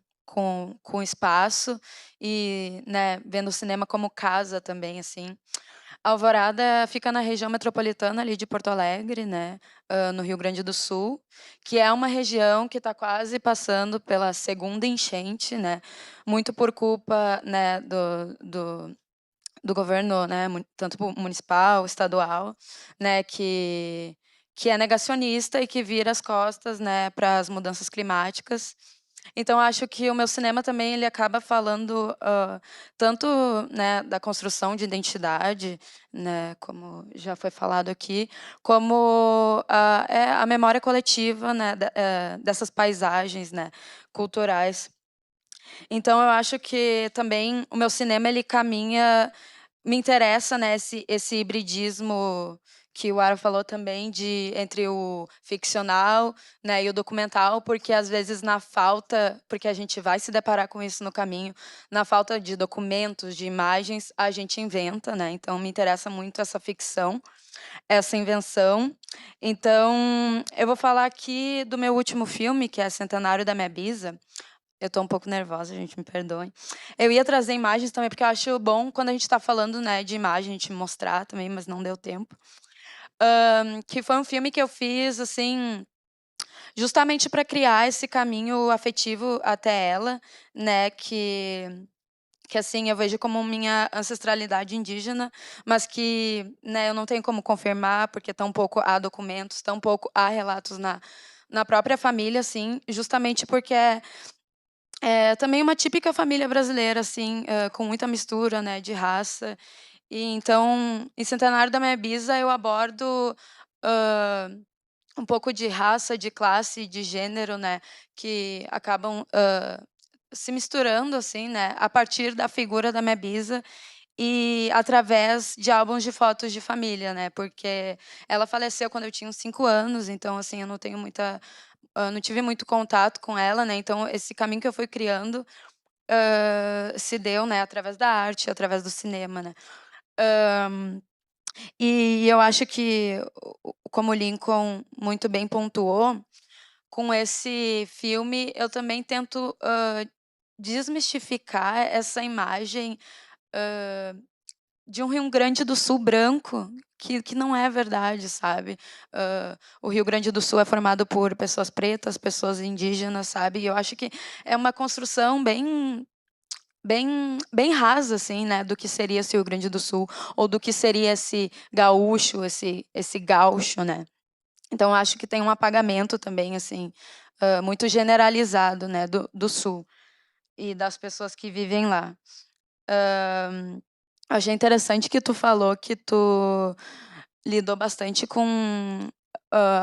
Speaker 8: o espaço e, né, vendo o cinema como casa também, assim. Alvorada fica na região metropolitana ali de Porto Alegre, né, no Rio Grande do Sul, que é uma região que está quase passando pela segunda enchente, né, muito por culpa, né, do governo, né, tanto municipal, estadual, né, que é negacionista e que vira as costas, né, para as mudanças climáticas. Então acho que o meu cinema também ele acaba falando tanto, né, da construção de identidade, né, como já foi falado aqui, como a memória coletiva, né, dessas paisagens, né, culturais. Então eu acho que também o meu cinema ele caminha, me interessa, né, esse hibridismo que o Ara falou também entre o ficcional, né, e o documental, porque às vezes porque a gente vai se deparar com isso no caminho, na falta de documentos, de imagens, a gente inventa, né? Então me interessa muito essa ficção, essa invenção. Então eu vou falar aqui do meu último filme, que é Centenário da Minha Bisa. Eu estou um pouco nervosa, gente, me perdoem. Eu ia trazer imagens também, porque eu acho bom quando a gente está falando, né, de imagem, a gente mostrar também, mas não deu tempo. Que foi um filme que eu fiz, assim, justamente para criar esse caminho afetivo até ela, né, que assim, eu vejo como minha ancestralidade indígena, mas que, né, eu não tenho como confirmar, porque tampouco há documentos, tampouco há relatos na própria família, assim, justamente porque é também uma típica família brasileira, assim, com muita mistura, né, de raça. E então, em Centenário da Minha Bisa, eu abordo um pouco de raça, de classe, de gênero, né, que acabam se misturando, assim, né, a partir da figura da minha bisa e através de álbuns de fotos de família, né, porque ela faleceu quando eu tinha uns 5 anos, então, assim, eu não tenho não tive muito contato com ela, né, então esse caminho que eu fui criando se deu, né, através da arte, através do cinema, né. E eu acho que, como o Lincoln muito bem pontuou, com esse filme eu também tento desmistificar essa imagem de um Rio Grande do Sul branco, que não é verdade, sabe? O Rio Grande do Sul é formado por pessoas pretas, pessoas indígenas, sabe? E eu acho que é uma construção bem rasa, assim, né, do que seria esse Rio Grande do Sul, ou do que seria esse gaúcho, esse gaúcho, né. Então acho que tem um apagamento também, assim, muito generalizado, né, do Sul e das pessoas que vivem lá. Achei interessante que tu falou que tu lidou bastante com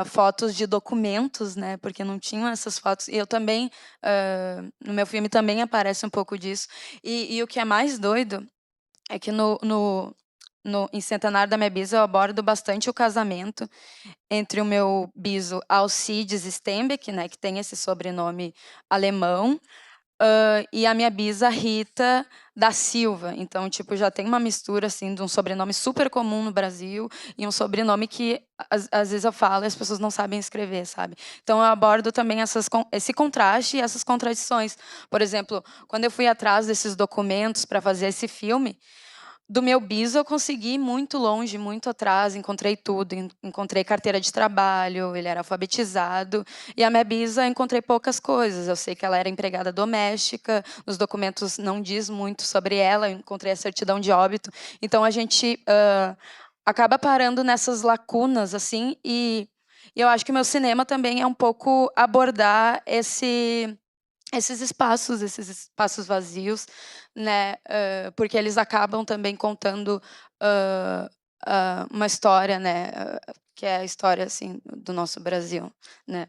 Speaker 8: fotos de documentos, né, porque não tinham essas fotos. E eu também, no meu filme também aparece um pouco disso. E o que é mais doido é que em Centenário da Minha Bisa eu abordo bastante o casamento entre o meu biso Alcides Stenbeck, né, que tem esse sobrenome alemão, e a minha bisa Rita da Silva. Então, tipo, já tem uma mistura, assim, de um sobrenome super comum no Brasil e um sobrenome que, às vezes, eu falo e as pessoas não sabem escrever, sabe? Então, eu abordo também esse contraste e essas contradições. Por exemplo, quando eu fui atrás desses documentos para fazer esse filme, do meu bis eu consegui ir muito longe, muito atrás, encontrei tudo, encontrei carteira de trabalho, ele era alfabetizado, e a minha bisa encontrei poucas coisas. Eu sei que ela era empregada doméstica, os documentos não diz muito sobre ela, eu encontrei a certidão de óbito. Então a gente acaba parando nessas lacunas, assim, e eu acho que o meu cinema também é um pouco abordar esses espaços vazios, né? Porque eles acabam também contando uma história, né? Que é a história assim do nosso Brasil, né?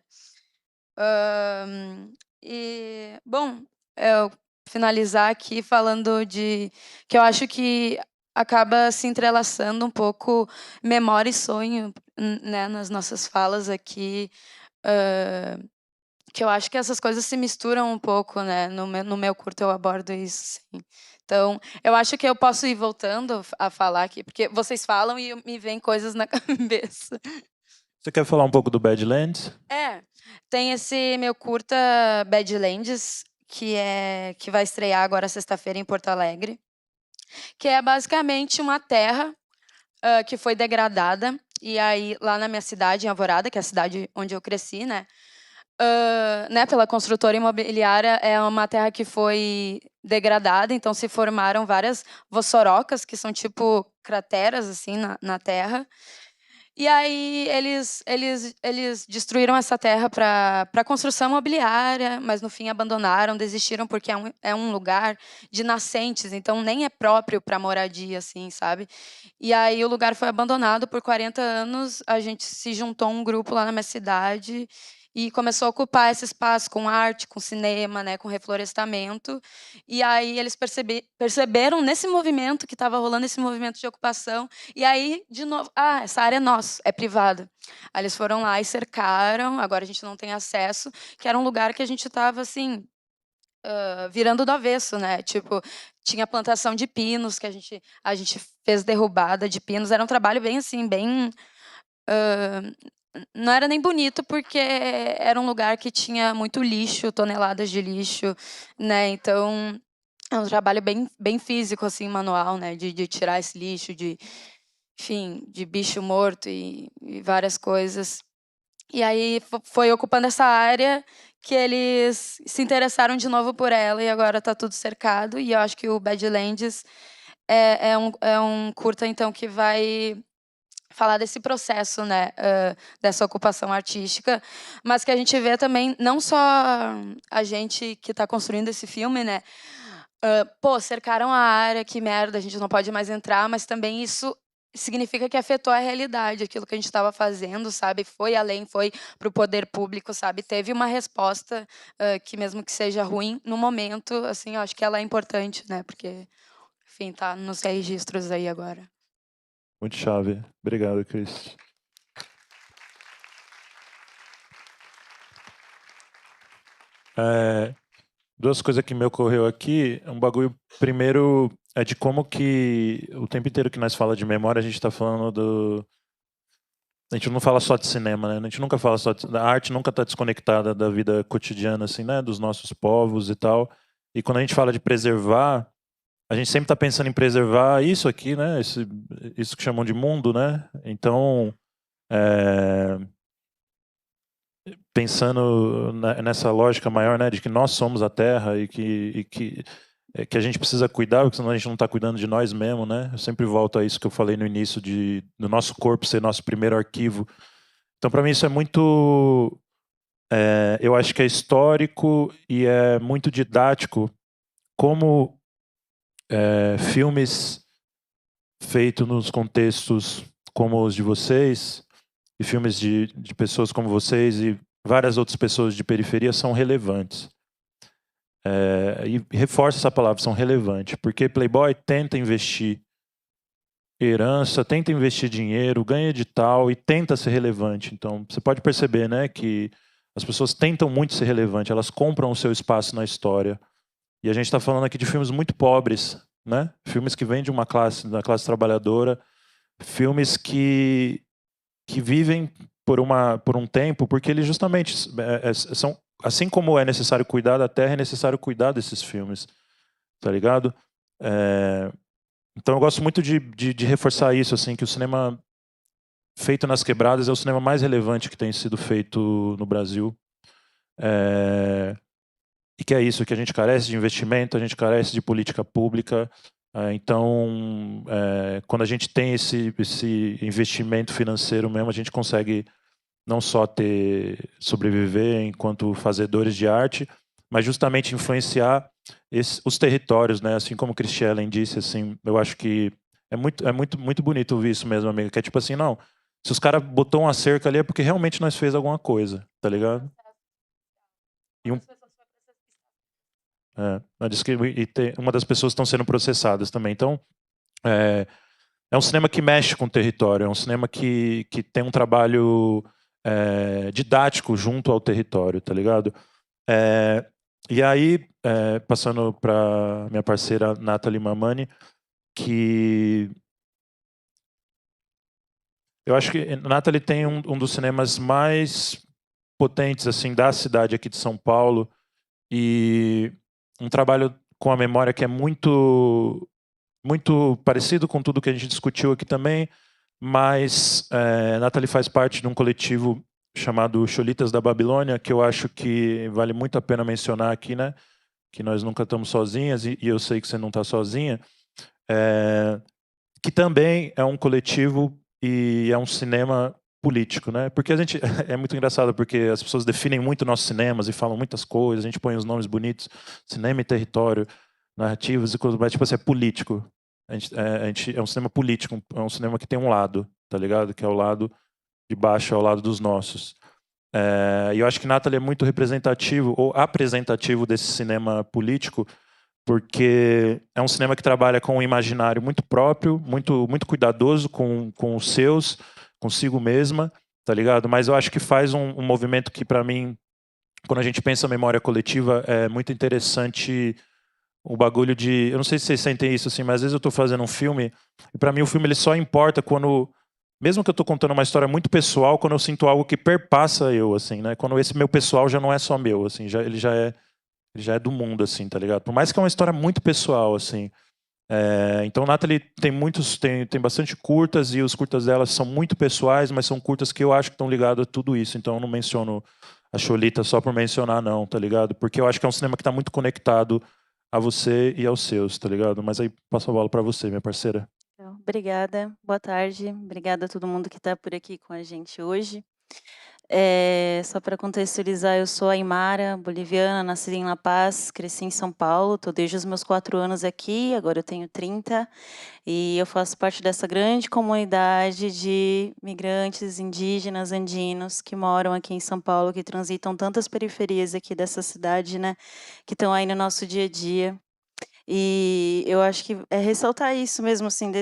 Speaker 8: E bom, eu finalizar aqui falando de que eu acho que acaba se entrelaçando um pouco memória e sonho, né, nas nossas falas aqui. Que eu acho que essas coisas se misturam um pouco, né? No meu curto eu abordo isso, sim. Então, eu acho que eu posso ir voltando a falar aqui, porque vocês falam e me vêm coisas na cabeça.
Speaker 2: Você quer falar um pouco do Badlands?
Speaker 8: Tem esse meu curta Badlands, que vai estrear agora sexta-feira em Porto Alegre, que é basicamente uma terra que foi degradada, e aí lá na minha cidade, em Alvorada, que é a cidade onde eu cresci, né? Né, pela construtora imobiliária, é uma terra que foi degradada, então se formaram várias vossorocas, que são tipo crateras assim na terra. E aí eles destruíram essa terra para construção imobiliária, mas no fim abandonaram, desistiram, porque é um lugar de nascentes, então nem é próprio para moradia, assim, sabe? E aí o lugar foi abandonado por 40 anos, a gente se juntou um grupo lá na minha cidade e começou a ocupar esse espaço com arte, com cinema, né, com reflorestamento. E aí eles perceberam nesse movimento que estava rolando, esse movimento de ocupação, e aí, de novo, essa área é nossa, é privada. Aí eles foram lá e cercaram, agora a gente não tem acesso, que era um lugar que a gente estava, assim, virando do avesso, né? Tipo, tinha plantação de pinos, que a gente fez derrubada de pinos, era um trabalho bem, assim, bem... não era nem bonito, porque era um lugar que tinha muito lixo, toneladas de lixo, né? Então, é um trabalho bem físico, assim, manual, né? De tirar esse lixo, enfim, de bicho morto e várias coisas. E aí foi ocupando essa área que eles se interessaram de novo por ela e agora está tudo cercado. E eu acho que o Badlands é um curta, então, que vai falar desse processo, né, dessa ocupação artística, mas que a gente vê também, não só a gente que está construindo esse filme, né, cercaram a área, que merda, a gente não pode mais entrar, mas também isso significa que afetou a realidade, aquilo que a gente estava fazendo, sabe, foi além, foi para o poder público, sabe, teve uma resposta que mesmo que seja ruim, no momento, assim, eu acho que ela é importante, né, porque, enfim, tá nos registros aí agora.
Speaker 2: Muito chave. Obrigado, Cris. Duas coisas que me ocorreu aqui. Um bagulho, primeiro, é de como que o tempo inteiro que nós fala de memória, a gente está falando do... A gente não fala só de cinema, né? A gente nunca fala só de... A arte nunca está desconectada da vida cotidiana, assim, né? Dos nossos povos e tal. E quando a gente fala de preservar, a gente sempre está pensando em preservar isso aqui, né? Isso que chamam de mundo, né? Então, pensando nessa lógica maior, né, de que nós somos a Terra e que a gente precisa cuidar, porque senão a gente não está cuidando de nós mesmos, né? Eu sempre volto a isso que eu falei no início, do nosso corpo ser nosso primeiro arquivo. Então, para mim, isso é muito... eu acho que é histórico e é muito didático como filmes feitos nos contextos como os de vocês, e filmes de pessoas como vocês e várias outras pessoas de periferia são relevantes. E reforço essa palavra, são relevantes, porque Playboy tenta investir herança, tenta investir dinheiro, ganha edital e tenta ser relevante. Então, você pode perceber, né, que as pessoas tentam muito ser relevantes, elas compram o seu espaço na história. E a gente está falando aqui de filmes muito pobres, né? Filmes que vêm de uma classe, da classe trabalhadora, filmes que vivem por um tempo, porque eles justamente são, assim como é necessário cuidar da terra, é necessário cuidar desses filmes, tá ligado? Então eu gosto muito de reforçar isso, assim, que o cinema feito nas quebradas é o cinema mais relevante que tem sido feito no Brasil. E que é isso, que a gente carece de investimento, a gente carece de política pública. Então, quando a gente tem esse investimento financeiro mesmo, a gente consegue não só sobreviver enquanto fazedores de arte, mas justamente influenciar os territórios, né? Assim como o Christiane disse, assim, eu acho que é muito bonito ouvir isso mesmo, amiga, que é tipo assim, não, se os caras botou uma cerca ali é porque realmente nós fez alguma coisa, tá ligado? E uma das pessoas estão sendo processadas também. Então, é um cinema que mexe com o território, é um cinema que tem um trabalho didático junto ao território, tá ligado? E aí, passando para minha parceira Nathalie Mamani, que eu acho que Nathalie tem um dos cinemas mais potentes assim da cidade aqui de São Paulo e um trabalho com a memória que é muito parecido com tudo que a gente discutiu aqui também, mas Nathalie faz parte de um coletivo chamado Cholitas da Babilônia, que eu acho que vale muito a pena mencionar aqui, né? Que nós nunca estamos sozinhas, e eu sei que você não está sozinha, que também é um coletivo e é um cinema político, né? Porque a gente é muito engraçado, porque as pessoas definem muito nossos cinemas e falam muitas coisas, a gente põe os nomes bonitos, cinema e território, narrativas e coisas, mas tipo assim, é político. A gente é um cinema político, é um cinema que tem um lado, tá ligado? Que é o lado de baixo, é o lado dos nossos. E eu acho que Nathalie é muito representativo ou apresentativo desse cinema político, porque é um cinema que trabalha com um imaginário muito próprio, muito cuidadoso com os seus, consigo mesma, tá ligado? Mas eu acho que faz um movimento que, para mim, quando a gente pensa em memória coletiva, é muito interessante o bagulho de... Eu não sei se vocês sentem isso, assim, mas às vezes eu estou fazendo um filme, e para mim o filme ele só importa quando... Mesmo que eu estou contando uma história muito pessoal, quando eu sinto algo que perpassa eu, assim, né? Quando esse meu pessoal já não é só meu, assim, ele já é do mundo, assim, tá ligado? Por mais que é uma história muito pessoal, assim. Então, Nathalie tem bastante curtas, e os curtas dela são muito pessoais, mas são curtas que eu acho que estão ligadas a tudo isso. Então, eu não menciono a Cholita só por mencionar, não, tá ligado? Porque eu acho que é um cinema que está muito conectado a você e aos seus, tá ligado? Mas aí, passo a bola para você, minha parceira.
Speaker 9: Então, obrigada, boa tarde. Obrigada a todo mundo que está por aqui com a gente hoje. Só para contextualizar, eu sou Aymara, boliviana, nascida em La Paz, cresci em São Paulo, estou desde os meus 4 anos aqui, agora eu tenho 30, e eu faço parte dessa grande comunidade de migrantes indígenas andinos que moram aqui em São Paulo, que transitam tantas periferias aqui dessa cidade, né, que estão aí no nosso dia a dia. E eu acho que é ressaltar isso mesmo, assim,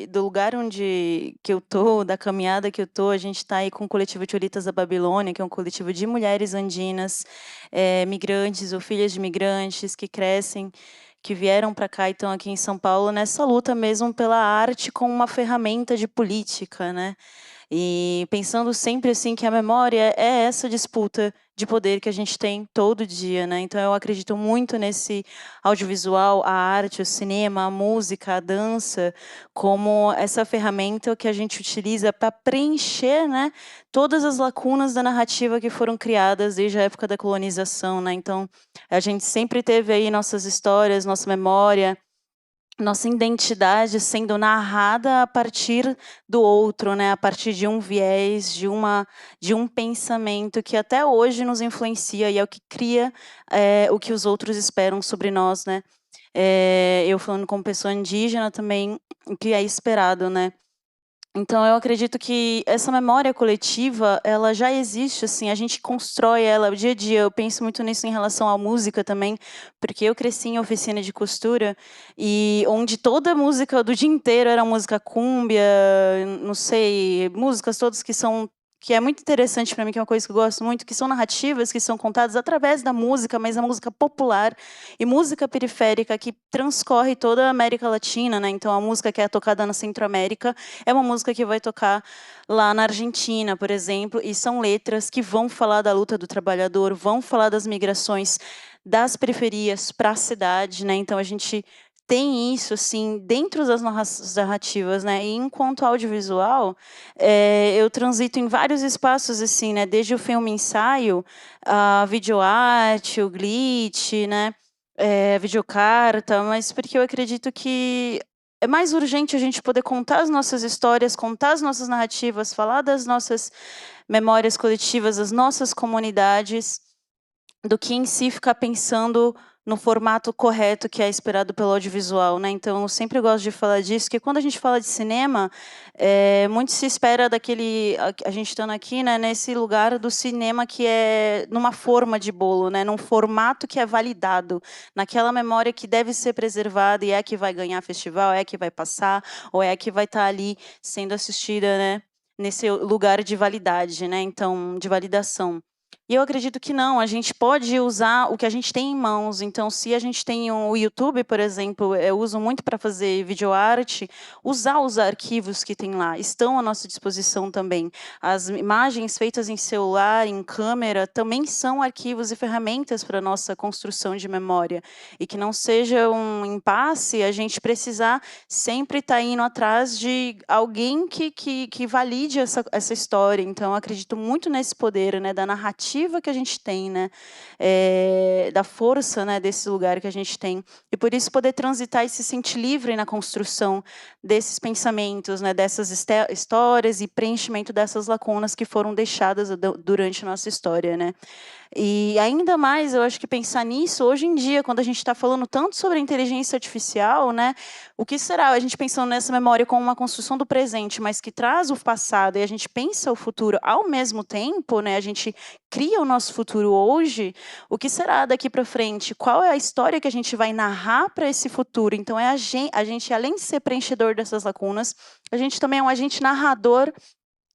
Speaker 9: do lugar que eu tô, da caminhada que eu tô, a gente está aí com o coletivo Cholitas da Babilônia, que é um coletivo de mulheres andinas, migrantes ou filhas de migrantes que crescem, que vieram para cá e estão aqui em São Paulo nessa luta mesmo pela arte como uma ferramenta de política, né? E pensando sempre assim que a memória é essa disputa de poder que a gente tem todo dia, né? Então eu acredito muito nesse audiovisual, a arte, o cinema, a música, a dança, como essa ferramenta que a gente utiliza para preencher, né, todas as lacunas da narrativa que foram criadas desde a época da colonização, né? Então a gente sempre teve aí nossas histórias, nossa memória, nossa identidade sendo narrada a partir do outro, né? A partir de um viés, de um pensamento que até hoje nos influencia e é o que cria o que os outros esperam sobre nós, né? Eu falando como pessoa indígena também, o que é esperado, né? Então eu acredito que essa memória coletiva, ela já existe, assim, a gente constrói ela dia a dia. Eu penso muito nisso em relação à música também, porque eu cresci em oficina de costura e onde toda a música do dia inteiro era música cúmbia, não sei, músicas todas que é muito interessante para mim, que é uma coisa que eu gosto muito, que são narrativas que são contadas através da música, mas a música popular e música periférica que transcorre toda a América Latina, né? Então a música que é tocada na Centro-América é uma música que vai tocar lá na Argentina, por exemplo, e são letras que vão falar da luta do trabalhador, vão falar das migrações das periferias para a cidade, né? Então a gente tem isso, assim, dentro das nossas narrativas, né? E enquanto audiovisual, eu transito em vários espaços, assim, né? Desde o filme ensaio, a videoarte, o glitch, né? Videocarta, mas porque eu acredito que é mais urgente a gente poder contar as nossas histórias, contar as nossas narrativas, falar das nossas memórias coletivas, das nossas comunidades, do que em si ficar pensando no formato correto que é esperado pelo audiovisual, né? Então, eu sempre gosto de falar disso, que quando a gente fala de cinema, muito se espera daquele, a gente estando aqui, né, nesse lugar do cinema que é numa forma de bolo, né, num formato que é validado, naquela memória que deve ser preservada e é a que vai ganhar festival, é a que vai passar, ou é a que vai estar ali sendo assistida, né, nesse lugar de validade, né? Então, de validação. E eu acredito que não, a gente pode usar o que a gente tem em mãos. Então, se a gente tem o YouTube, por exemplo, eu uso muito para fazer videoarte, usar os arquivos que tem lá, estão à nossa disposição também. As imagens feitas em celular, em câmera, também são arquivos e ferramentas para a nossa construção de memória. E que não seja um impasse a gente precisar sempre estar indo atrás de alguém que valide essa história. Então, eu acredito muito nesse poder, né, da narrativa que a gente tem, né, da força, né, desse lugar que a gente tem. E por isso poder transitar e se sentir livre na construção desses pensamentos, né, dessas histórias e preenchimento dessas lacunas que foram deixadas durante a nossa história, né. E ainda mais, eu acho que pensar nisso, hoje em dia, quando a gente está falando tanto sobre a inteligência artificial, né, o que será a gente pensando nessa memória como uma construção do presente, mas que traz o passado e a gente pensa o futuro ao mesmo tempo, né, a gente cria o nosso futuro hoje, o que será daqui para frente? Qual é a história que a gente vai narrar para esse futuro? Então, a gente, além de ser preenchedor dessas lacunas, a gente também é um agente narrador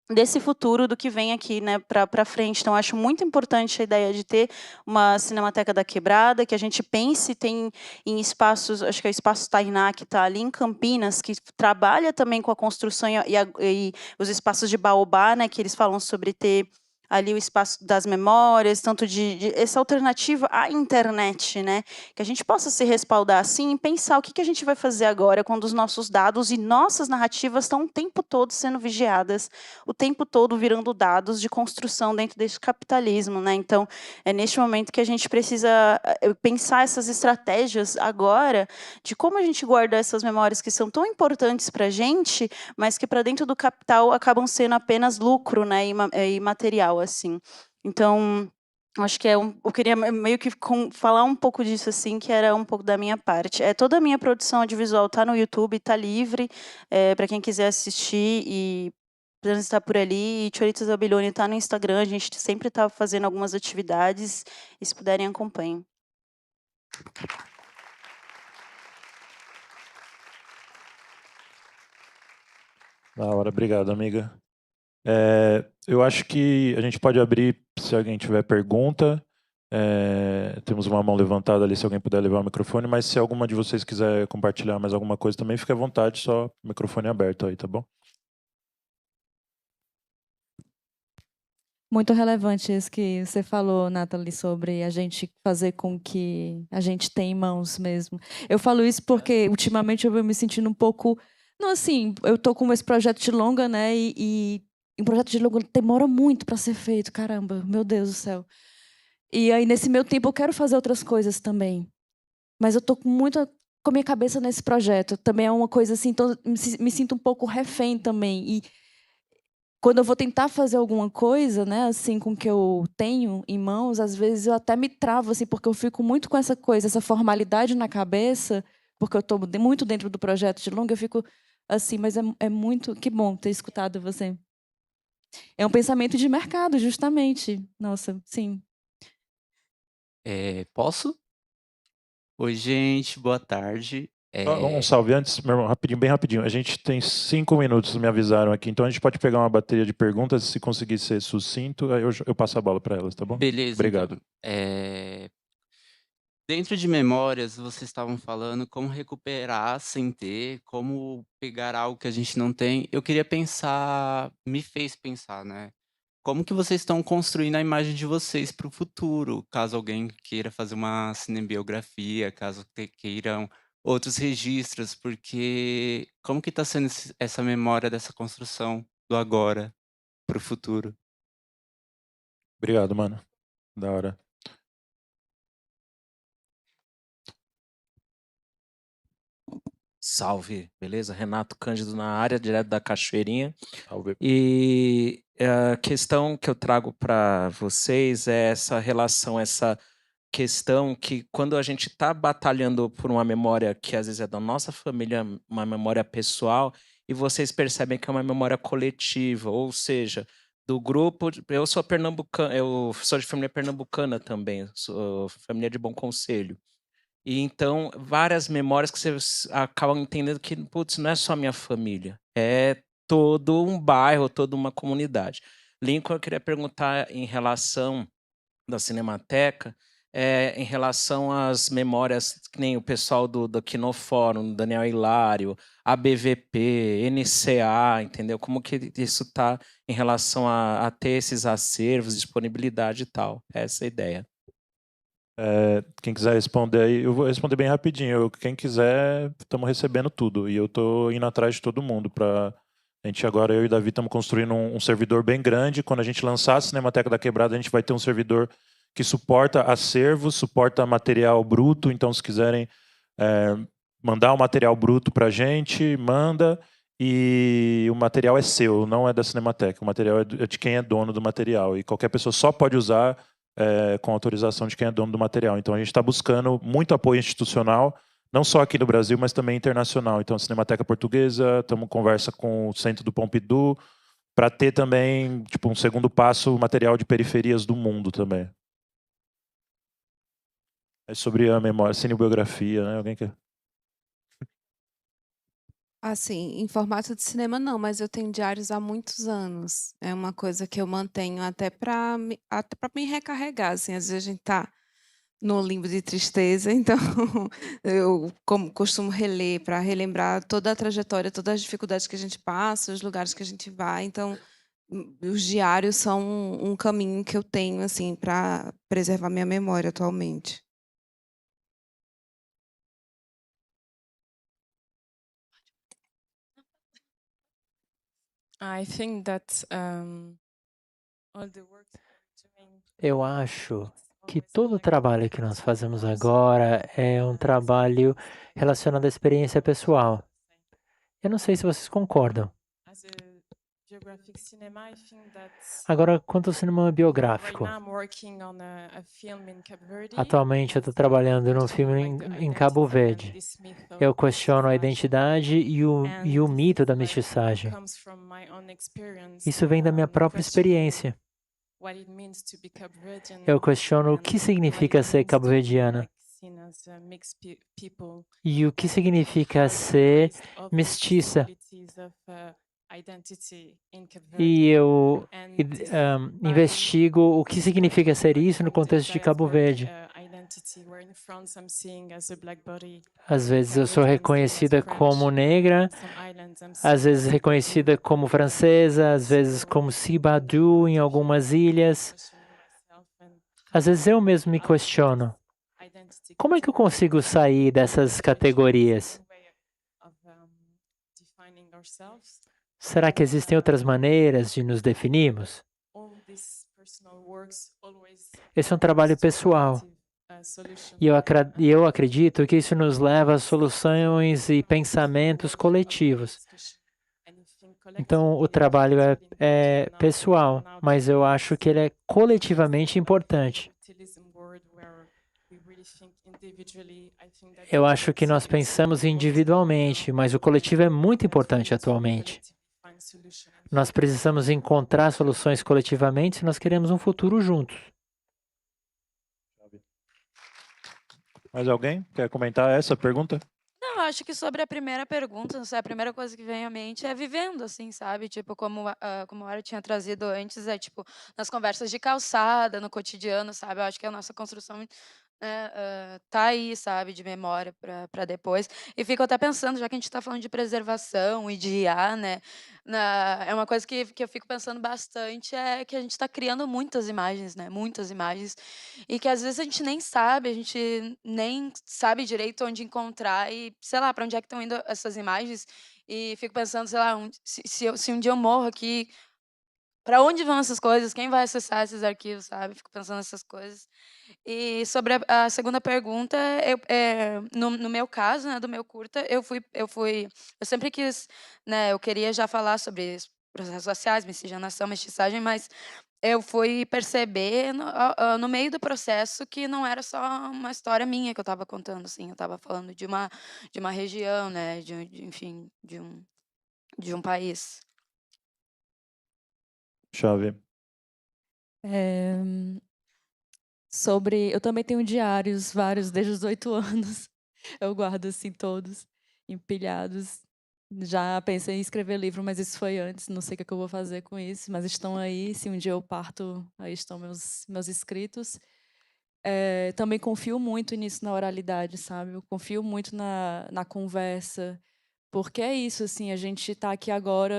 Speaker 9: desse futuro do que vem aqui, né, para frente. Então, acho muito importante a ideia de ter uma Cinemateca da Quebrada, que a gente pense, tem em espaços, acho que é o Espaço Tainá, que está ali em Campinas, que trabalha também com a construção e os espaços de Baobá, né, que eles falam sobre ter ali o espaço das memórias, tanto de essa alternativa à internet, né? Que a gente possa se respaldar assim e pensar o que a gente vai fazer agora quando os nossos dados e nossas narrativas estão o tempo todo sendo vigiadas, o tempo todo virando dados de construção dentro desse capitalismo, né? Então, é neste momento que a gente precisa pensar essas estratégias agora de como a gente guarda essas memórias que são tão importantes para a gente, mas que para dentro do capital acabam sendo apenas lucro, né? E material, assim. Então, acho que eu queria meio que falar um pouco disso, assim, que era um pouco da minha parte. Toda a minha produção audiovisual está no YouTube, está livre, para quem quiser assistir e transitar por ali. E Choritos Abelhone está no Instagram, a gente sempre está fazendo algumas atividades, e se puderem, acompanhem.
Speaker 2: Da hora, obrigado, amiga. Eu acho que a gente pode abrir, se alguém tiver pergunta. Temos uma mão levantada ali, se alguém puder levar o microfone, mas se alguma de vocês quiser compartilhar mais alguma coisa também, fique à vontade, só o microfone aberto aí, tá bom?
Speaker 7: Muito relevante isso que você falou, Nathalie, sobre a gente fazer com que a gente tenha em mãos mesmo. Eu falo isso porque ultimamente eu venho me sentindo um pouco... Não, assim, eu tô com esse projeto de longa, né? E um projeto de longa demora muito para ser feito, caramba, meu Deus do céu. E aí, nesse meu tempo, eu quero fazer outras coisas também. Mas eu tô com a minha cabeça nesse projeto. Também é uma coisa assim, então me sinto um pouco refém também. E quando eu vou tentar fazer alguma coisa, né, assim, com o que eu tenho em mãos, às vezes eu até me travo, assim, porque eu fico muito com essa coisa, essa formalidade na cabeça, porque eu estou muito dentro do projeto de longa, eu fico assim, mas é muito... Que bom ter escutado você. É um pensamento de mercado, justamente. Nossa, sim.
Speaker 10: Posso? Oi, gente, boa tarde.
Speaker 2: Um salve antes, meu irmão, rapidinho, bem rapidinho. A gente tem 5 minutos, me avisaram aqui, então a gente pode pegar uma bateria de perguntas, se conseguir ser sucinto, aí eu passo a bola para elas, tá bom?
Speaker 10: Beleza,
Speaker 2: Obrigado.
Speaker 10: então. Dentro de memórias, vocês estavam falando como recuperar sem ter, como pegar algo que a gente não tem. Eu queria pensar, me fez pensar, né? Como que vocês estão construindo a imagem de vocês para o futuro, caso alguém queira fazer uma cinebiografia, caso queiram outros registros, porque como que está sendo essa memória dessa construção do agora para o futuro?
Speaker 2: Obrigado, mano. Da hora.
Speaker 11: Salve, beleza? Renato Cândido na área, direto da Cachoeirinha.
Speaker 2: Salve.
Speaker 11: E a questão que eu trago para vocês é essa relação, essa questão que quando a gente está batalhando por uma memória que às vezes é da nossa família, uma memória pessoal, e vocês percebem que é uma memória coletiva, ou seja, do grupo. Eu sou pernambucano, eu sou de família pernambucana também, sou família de Bom Conselho. E então, várias memórias que vocês acabam entendendo que, putz, não é só minha família, é todo um bairro, toda uma comunidade. Lincoln, eu queria perguntar em relação da Cinemateca, em relação às memórias, que nem o pessoal do Quinofórum, Daniel Hilário, ABVP, NCA, entendeu? Como que isso está em relação a ter esses acervos, disponibilidade e tal. Essa é a ideia.
Speaker 2: Quem quiser responder aí, eu vou responder bem rapidinho. Quem quiser, estamos recebendo tudo. E eu estou indo atrás de todo mundo. A gente agora, eu e o Davi, estamos construindo um servidor bem grande. Quando a gente lançar a Cinemateca da Quebrada, a gente vai ter um servidor que suporta acervos, suporta material bruto. Então, se quiserem mandar o material bruto para a gente, manda. E o material é seu, não é da Cinemateca. O material é de quem é dono do material. E qualquer pessoa só pode usar com autorização de quem é dono do material. Então, a gente está buscando muito apoio institucional, não só aqui no Brasil, mas também internacional. Então, a Cinemateca Portuguesa, estamos em conversa com o Centro do Pompidou, para ter também, tipo, um segundo passo, material de periferias do mundo também. É sobre a memória, cinebiografia, né? Alguém quer?
Speaker 6: Assim, em formato de cinema não, mas eu tenho diários há muitos anos. É uma coisa que eu mantenho até para me recarregar, assim, às vezes a gente tá no limbo de tristeza, então eu costumo reler para relembrar toda a trajetória, todas as dificuldades que a gente passa, os lugares que a gente vai. Então, os diários são um caminho que eu tenho assim para preservar minha memória atualmente.
Speaker 4: I think that all the work that we're doing
Speaker 5: Eu acho que todo o trabalho que nós fazemos agora é um trabalho relacionado à experiência pessoal. Eu não sei se vocês concordam.
Speaker 4: as a geographic cinema, I think that
Speaker 5: Agora, quanto ao cinema
Speaker 4: right
Speaker 5: biográfico,
Speaker 4: now I'm working on a film in Cape Verde.
Speaker 5: atualmente eu estou trabalhando num filme em Cabo Verde. Eu questiono a identidade e o mito da mestiçagem. Isso vem da minha própria experiência. Eu questiono o que significa ser cabo-verdiana e o que significa ser mestiça. E eu investigo o que significa ser isso no contexto de Cabo Verde. Às vezes eu sou reconhecida como negra, às vezes reconhecida como francesa, às vezes como Sibadu em algumas ilhas. Às vezes eu mesmo me questiono. Como é que eu consigo sair dessas categorias? Será que existem outras maneiras de nos definirmos? Esse é um trabalho pessoal. E eu acredito que isso nos leva a soluções e pensamentos coletivos. Então, o trabalho é pessoal, mas eu acho que ele é coletivamente importante. Eu acho que nós pensamos individualmente, mas o coletivo é muito importante atualmente. Nós precisamos encontrar soluções coletivamente se nós queremos um futuro juntos.
Speaker 2: Mais alguém quer comentar essa pergunta?
Speaker 8: Não, acho que sobre a primeira pergunta, não sei, a primeira coisa que vem à mente é vivendo, assim, sabe? Tipo, como a Ara tinha trazido antes, é tipo, nas conversas de calçada, no cotidiano, sabe? Eu acho que a nossa construção tá aí, sabe, de memória para depois. E fico até pensando, já que a gente está falando de preservação e de IA, né, é uma coisa que eu fico pensando bastante, é que a gente está criando muitas imagens, né, muitas imagens, e que às vezes a gente nem sabe, a gente nem sabe direito onde encontrar e, sei lá, para onde é que estão indo essas imagens. E fico pensando, sei lá, se um dia eu morro aqui, para onde vão essas coisas? Quem vai acessar esses arquivos, sabe? Fico pensando nessas coisas. E sobre a segunda pergunta, no meu caso, né, do meu curta, eu sempre quis, né, eu queria já falar sobre os processos raciais, miscigenação, mestiçagem, mas eu fui perceber no meio do processo que não era só uma história minha que eu estava contando, assim, eu estava falando de uma região, né, enfim, de um país.
Speaker 2: Chave.
Speaker 7: Eu também tenho diários, vários, desde os 8 anos. Eu guardo, assim, todos empilhados. Já pensei em escrever livro, mas isso foi antes, não sei o que eu vou fazer com isso, mas estão aí, se um dia eu parto, aí estão meus escritos. Também confio muito nisso, na oralidade, sabe? Eu confio muito na conversa, porque é isso, assim, a gente está aqui agora,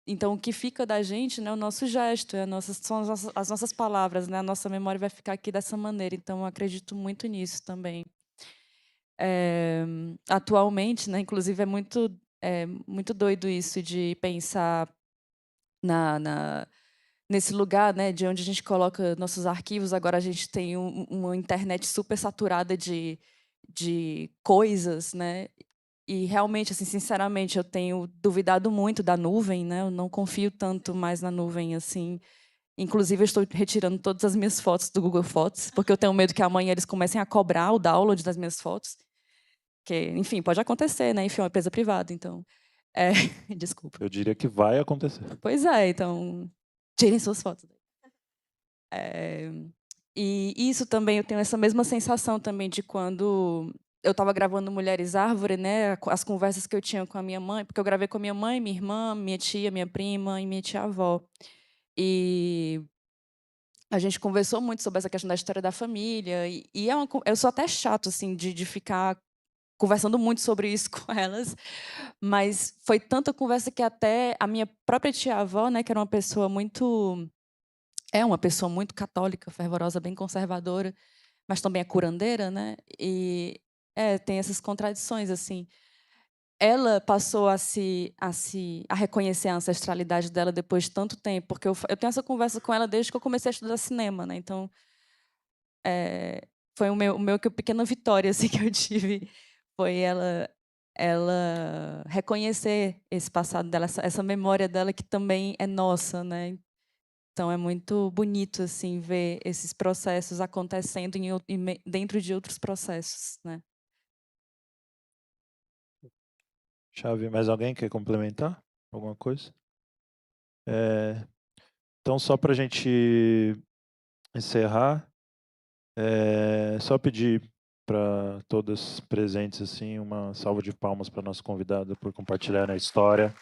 Speaker 7: então o que fica da gente, né, o nosso gesto, são as nossas palavras, né, a nossa memória vai ficar aqui dessa maneira, então eu acredito muito nisso também. Atualmente, né, inclusive muito doido isso de pensar nesse lugar, né, de onde a gente coloca nossos arquivos. Agora a gente tem uma internet super saturada de coisas, né? E realmente, assim, sinceramente, eu tenho duvidado muito da nuvem, né? Eu não confio tanto mais na nuvem, assim. Inclusive, eu estou retirando todas as minhas fotos do Google Fotos, porque eu tenho medo que amanhã eles comecem a cobrar o download das minhas fotos. Que, enfim, pode acontecer, né? Enfim, é uma empresa privada, então... Desculpa.
Speaker 2: Eu diria que vai acontecer.
Speaker 7: Pois é, então... Tirem suas fotos. E isso também, eu tenho essa mesma sensação também de quando eu estava gravando Mulheres Árvore, né? As conversas que eu tinha com a minha mãe, porque eu gravei com a minha mãe, minha irmã, minha tia, minha prima e minha tia-avó. E a gente conversou muito sobre essa questão da história da família. E eu sou até chato, assim, de ficar conversando muito sobre isso com elas, mas foi tanta conversa que até a minha própria tia-avó, né, que era uma pessoa muito católica, fervorosa, bem conservadora, mas também é curandeira, né? E tem essas contradições, assim. Ela passou a reconhecer a ancestralidade dela depois de tanto tempo, porque eu tenho essa conversa com ela desde que eu comecei a estudar cinema, né? Então, foi o meu que pequena vitória assim que eu tive, foi ela reconhecer esse passado dela, essa memória dela que também é nossa, né? Então é muito bonito assim ver esses processos acontecendo dentro de outros processos, né?
Speaker 2: Chave, mais alguém quer complementar alguma coisa? Então, só para a gente encerrar, só pedir para todas presentes assim uma salva de palmas para nossa convidada por compartilhar a história.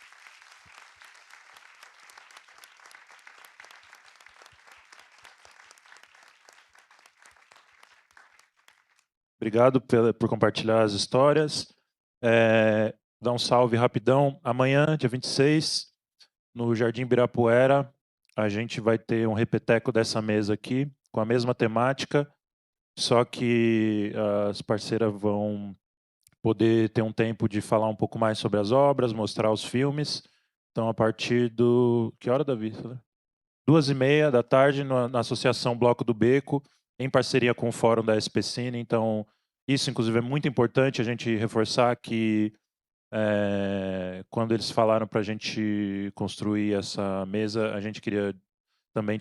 Speaker 2: Obrigado por compartilhar as histórias. Dá um salve rapidão. Amanhã, dia 26, no Jardim Ibirapuera, a gente vai ter um repeteco dessa mesa aqui, com a mesma temática, só que as parceiras vão poder ter um tempo de falar um pouco mais sobre as obras, mostrar os filmes. Então, a partir do... Que hora, Davi? 2h30 da tarde, na Associação Bloco do Beco, em parceria com o Fórum da SPCine. Então, isso, inclusive, é muito importante a gente reforçar que quando eles falaram para a gente construir essa mesa, a gente queria também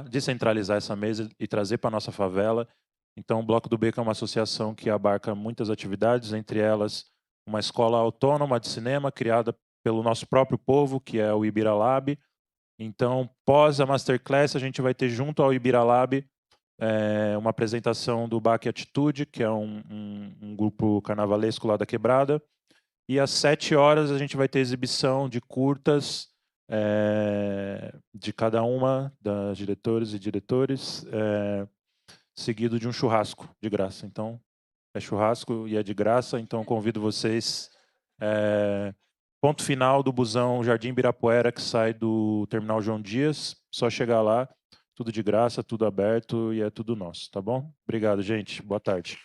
Speaker 2: descentralizar essa mesa e trazer para a nossa favela. Então, o Bloco do Beco é uma associação que abarca muitas atividades, entre elas uma escola autônoma de cinema criada pelo nosso próprio povo, que é o Ibira Lab. Então, pós a Masterclass, a gente vai ter junto ao Ibira Lab uma apresentação do Baque Atitude, que é um grupo carnavalesco lá da Quebrada. E às 7 horas a gente vai ter exibição de curtas de cada uma das diretoras e diretores seguido de um churrasco de graça. Então, é churrasco e é de graça, então convido vocês. Ponto final do busão Jardim Ibirapuera, que sai do Terminal João Dias. Só chegar lá, tudo de graça, tudo aberto e é tudo nosso, tá bom? Obrigado, gente. Boa tarde.